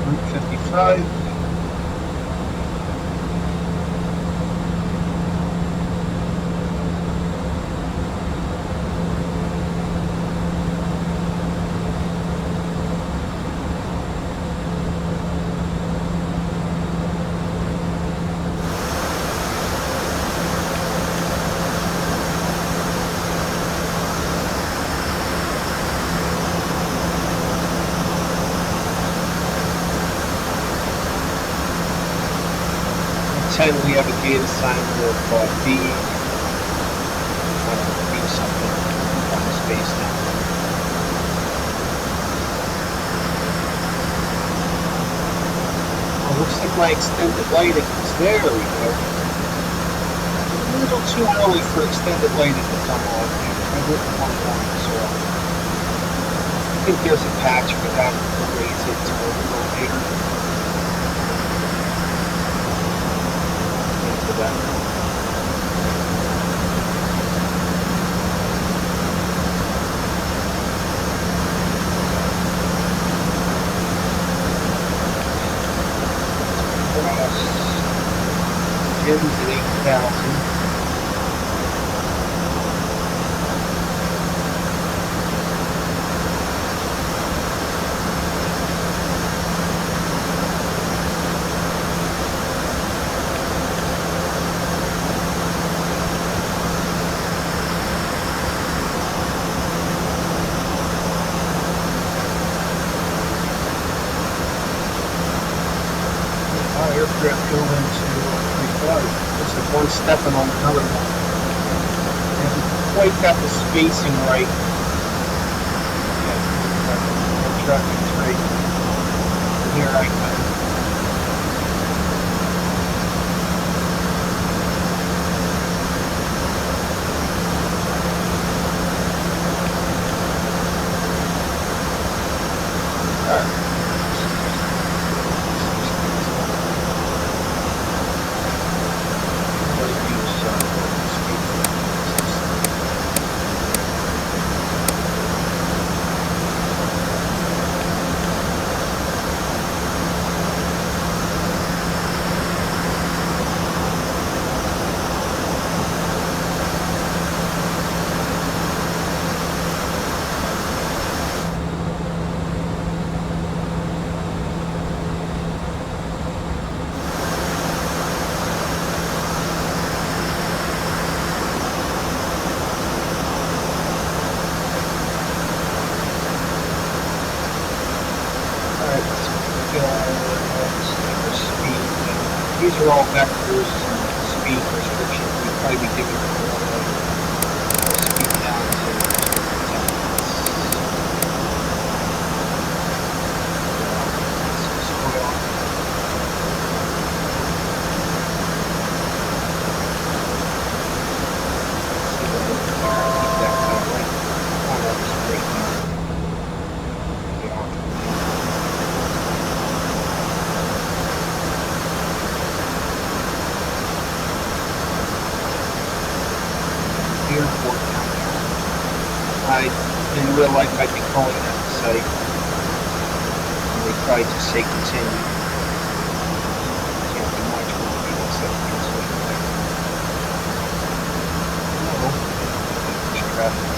Route 55. We have a data sign with B something on the space now. Oh, looks like my extended lighting is there. We go. A little too early for extended lighting to come on here. I wouldn't want to as well. I think there's a patch for that to raise it to a little later. That. Gems at 8,000. Aircraft going into 35. Looks like one stepping on another one. Haven't quite got the spacing right. Yeah, traffic 3. Here I go. these are all vectors and speed restrictions. We'd probably be giving them speed down to 10 knots. Airport down there. In real life, I'd be calling that the site. And they'd probably just say continue. Can't do much with the people except continue. No, there's traffic.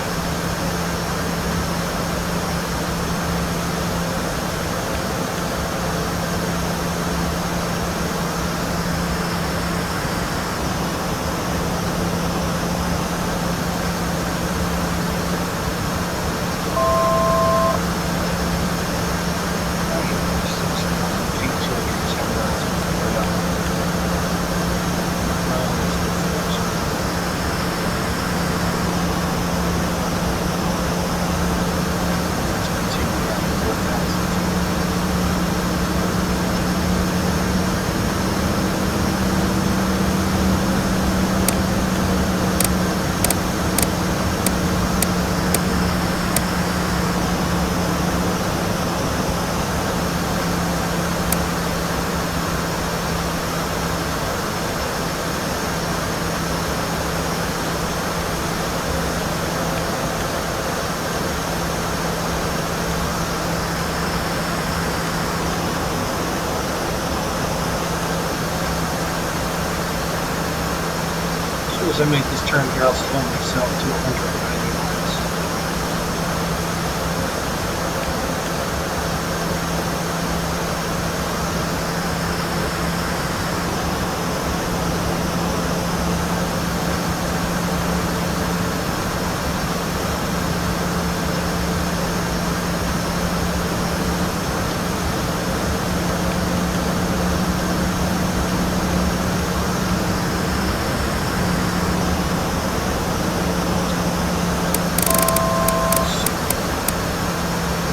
As I make this turn here, I'll slow myself to 190 miles.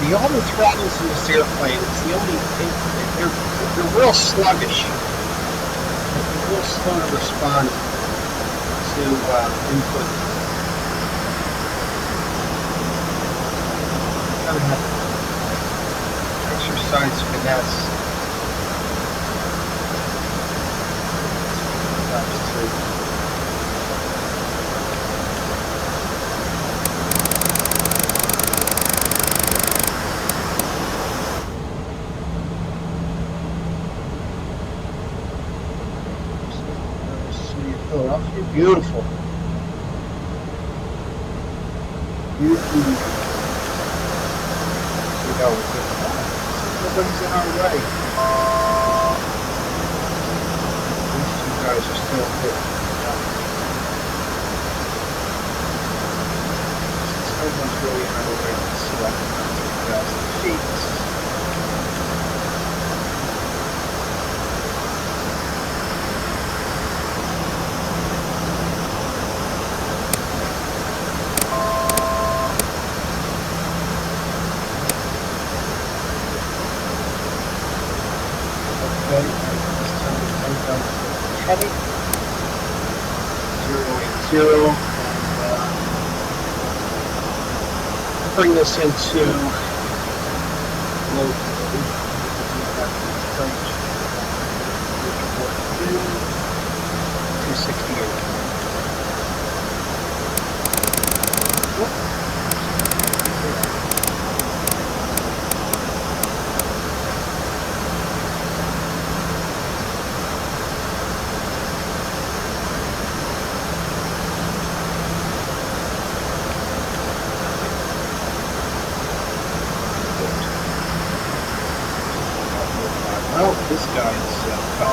The auto throttles in this airplane is the only thing, they're real sluggish. They're real slow to respond to input. Kind of have to exercise finesse. That's too. Philadelphia, beautiful. Beautiful. See how we're doing that. Nobody's in our way. These two guys are still good. Someone's really in our way to select 3,000 feet. Heavy 080 and bring this into low 268. Well, this guy's cut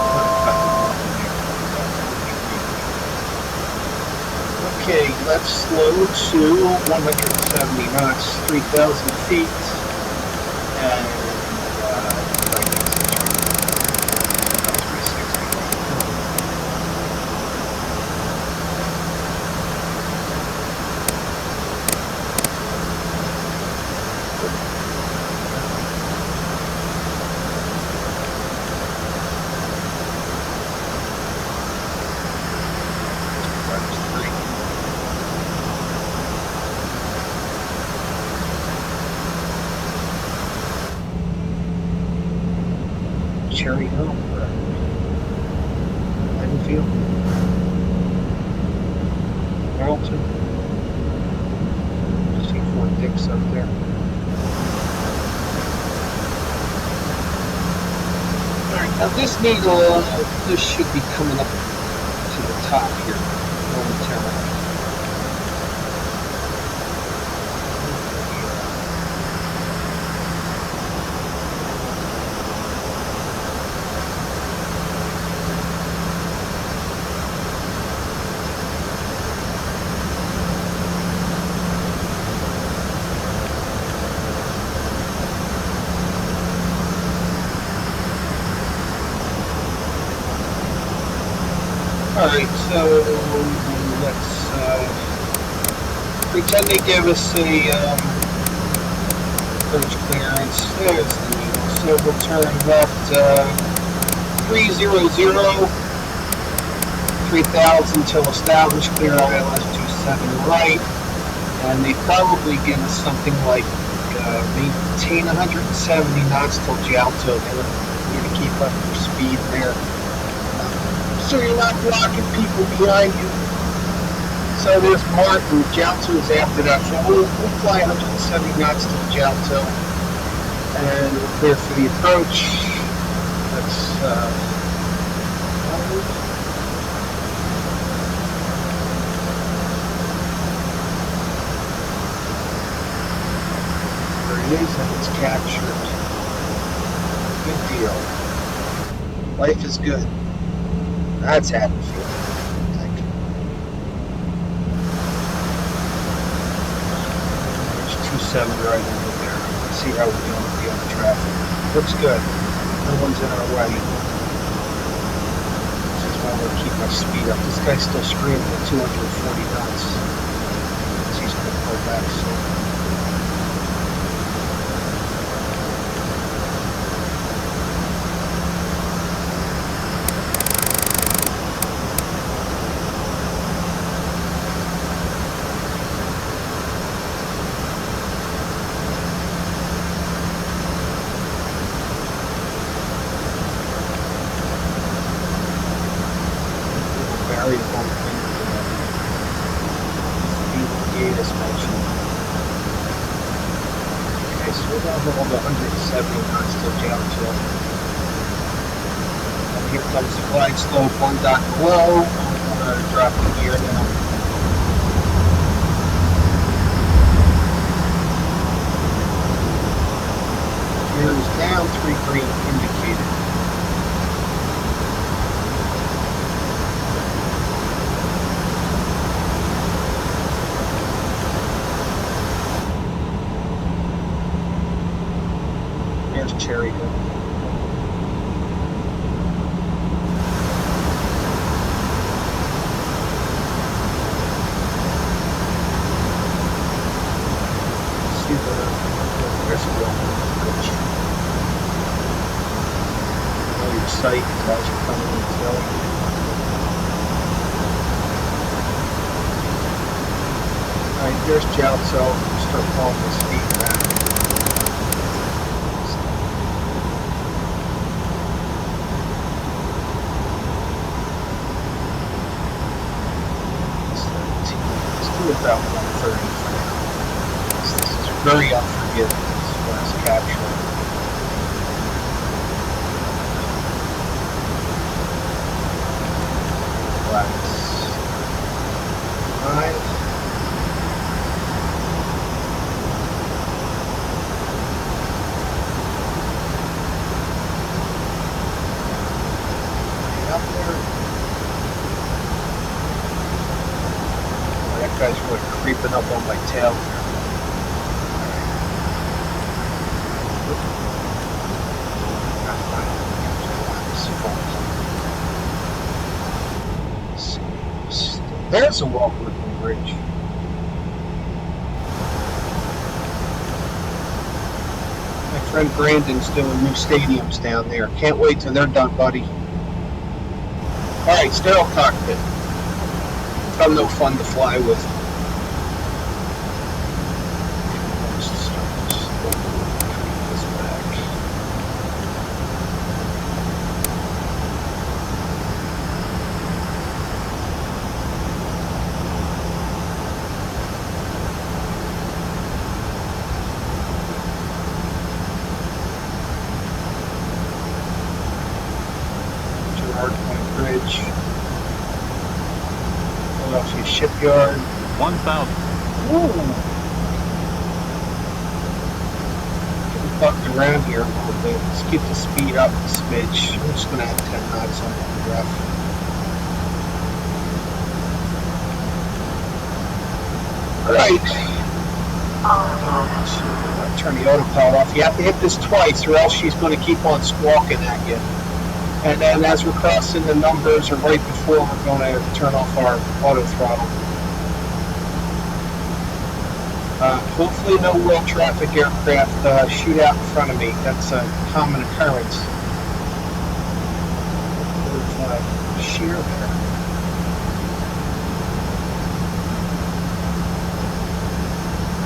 Okay, let's slow to 170 knots, 3,000 feet, and 360 right now. Cherry Hill, Enfield, Carlton. See Fort Dix up there. Alright, now this needle, this should be coming up to the top here momentarily. Alright, so let's pretend they give us a approach clearance. There's the needle. So we'll turn left 300, 3000 till established, clear ILS 27 right. And they probably give us something like maintain 170 knots till Jalto. They're going to keep up your speed there, so you're not blocking people behind you. So there's Martin. Jalto is after that. So we'll fly 170 knots to Jalto, and we're clear for the approach. That's there it is, and it's captured. Good deal. Life is good. That's happy feeling. There's 27 right over there. Let's see how we're doing with the other traffic. Looks good. No one's in our way. This is why I'm going to keep my speed up. This guy's still screaming at 240 knots. He's going to pull back soon. Hold 170 knots till Jalto. And here comes the glide slope, 1 dot below. I'm going to drop the gear now. Gear is down, 3 green indicated. Cherry Hill. See there's a bridge. Know your sight as you're coming in the hill. Alright, there's Jalto. Start pulling his feet back. About 130 for now. This is very unforgiving, this last capture. Flags 5. Up there. That guy's really creeping up on my tail here. There's a well-working bridge. My friend Brandon's doing new stadiums down there. Can't wait till they're done, buddy. Alright, sterile cockpit. I'm no fun to fly with. shipyard. 1,000. Ooh. Getting bucked around here a little bit. Let's keep the speed up a smidge. I'm just going to add 10 knots on that ref. Alright. Turn the autopilot off. You have to hit this twice or else she's going to keep on squawking at you. And then as we're crossing the numbers or right before, we're going to turn off our auto throttle. Hopefully no world traffic aircraft shoot out in front of me. That's a common occurrence. There's shear there.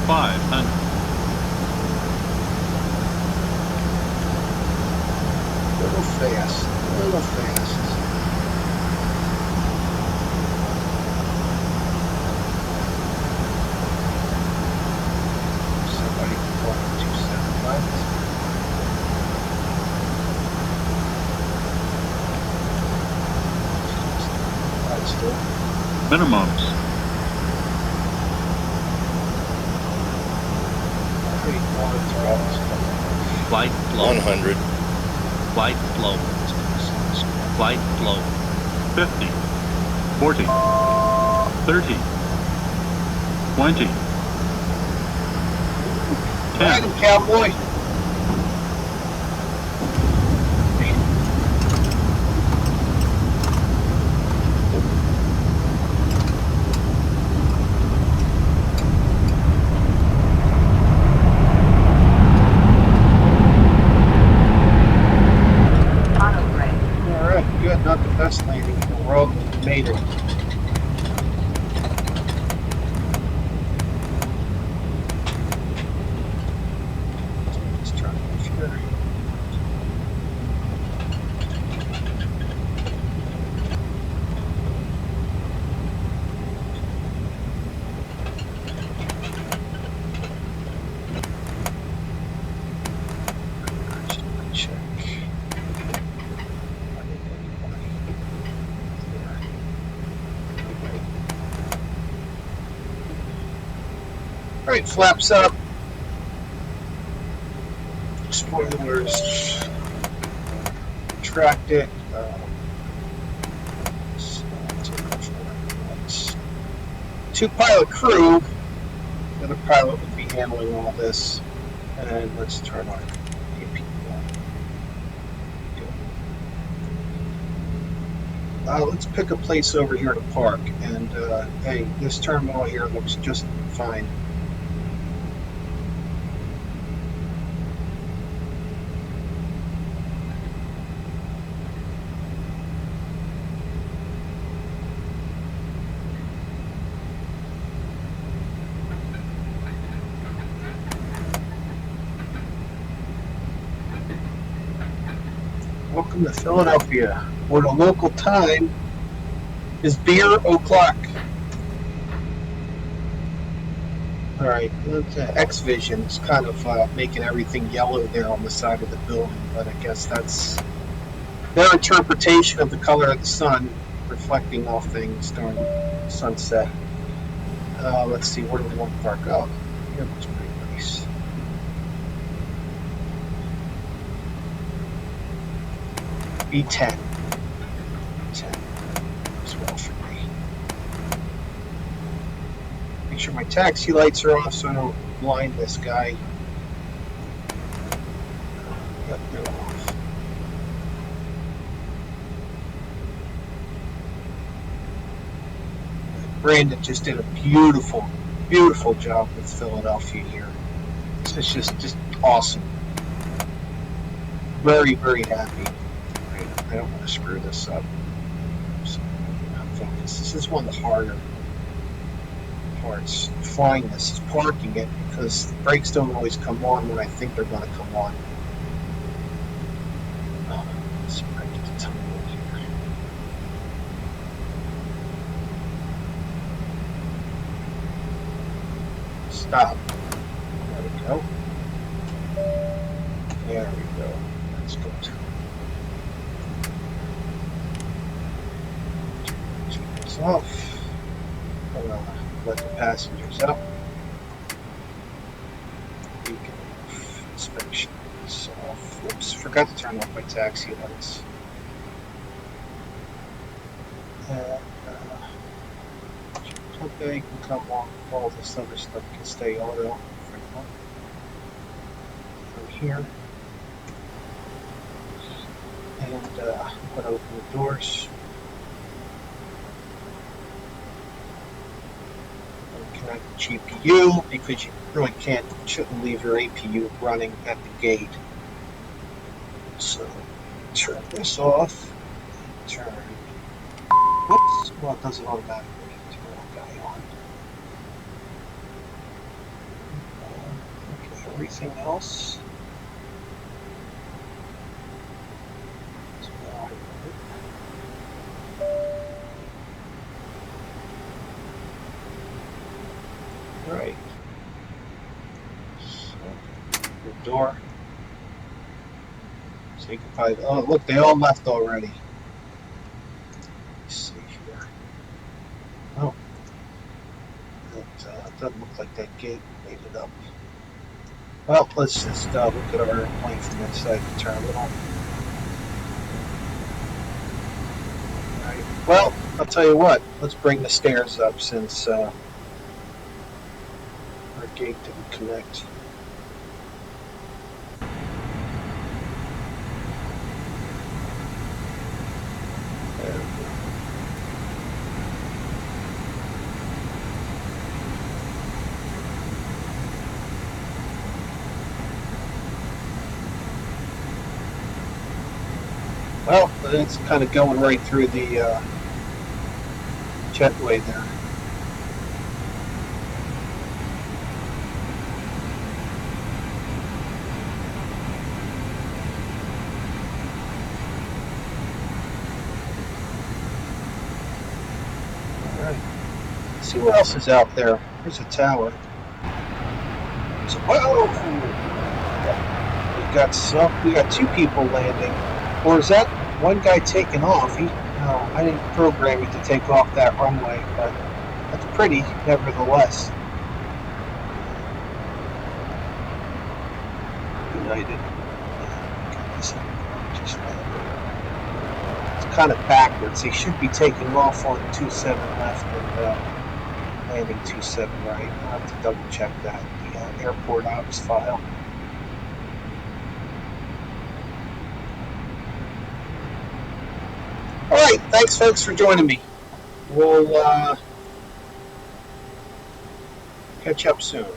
$500. A little fast. Somebody can call 275. Still. Minimums. Flight slow. 100. Flight slow. Flight slow. 50. 40. 30. 20. 10. Ride him, cowboy. Not the best landing in the world, but we made it. Let's turn off here. Check. Alright, flaps up. Spoilers. Tracked it. Two pilot crew. The other pilot would be handling all this. And let's turn our AP on. Let's pick a place over here to park. And hey, this terminal here looks just fine. Welcome to Philadelphia, where the local time is beer o'clock. Alright, X-Vision is kind of making everything yellow there on the side of the building, but I guess that's their interpretation of the color of the sun reflecting off things during sunset. Let's see, where do we want to park? Oh, here looks pretty nice. E10. 10 as well for me. Make sure my taxi lights are off so I don't blind this guy. Yep, they're off. Brandon just did a beautiful job with Philadelphia here. It's just awesome. Very, very happy. I don't want to screw this up. So, focus. This is one of the harder parts. Flying this is parking it because the brakes don't always come on when I think they're going to come on. Let's see if I can get the tunnel here. Stop. There we go. There we go. Let's go to. Off. let the passengers out. Beacon inspection is off. Oops, forgot to turn off my taxi lights. And okay, can come on. All this other stuff can stay auto for now. From here. And I'm going to open the doors. And connect the GPU because you really shouldn't leave your APU running at the gate. So turn this off. Turn. Whoops. Well, it does it automatically. Turn that guy on. Okay, everything else. Right. So, the door. Say goodbye. Oh, look, they all left already. Let's see here. Oh. That doesn't look like that gate made it up. Well, let's just look at our airplane from inside the terminal. Right. Well, I'll tell you what. Let's bring the stairs up since our gate didn't connect. Well, it's kind of going right through the jetway there. All right. Let's see what else is out there. There's a tower. Whoa! We got two people landing. Or is that one guy taking off? No, I didn't program it to take off that runway, but that's pretty, nevertheless. United. Just it's kind of backwards. They should be taking off on 27 left and landing 27 right. I'll have to double check that in the airport ops file. All right, thanks folks for joining me. We'll catch up soon.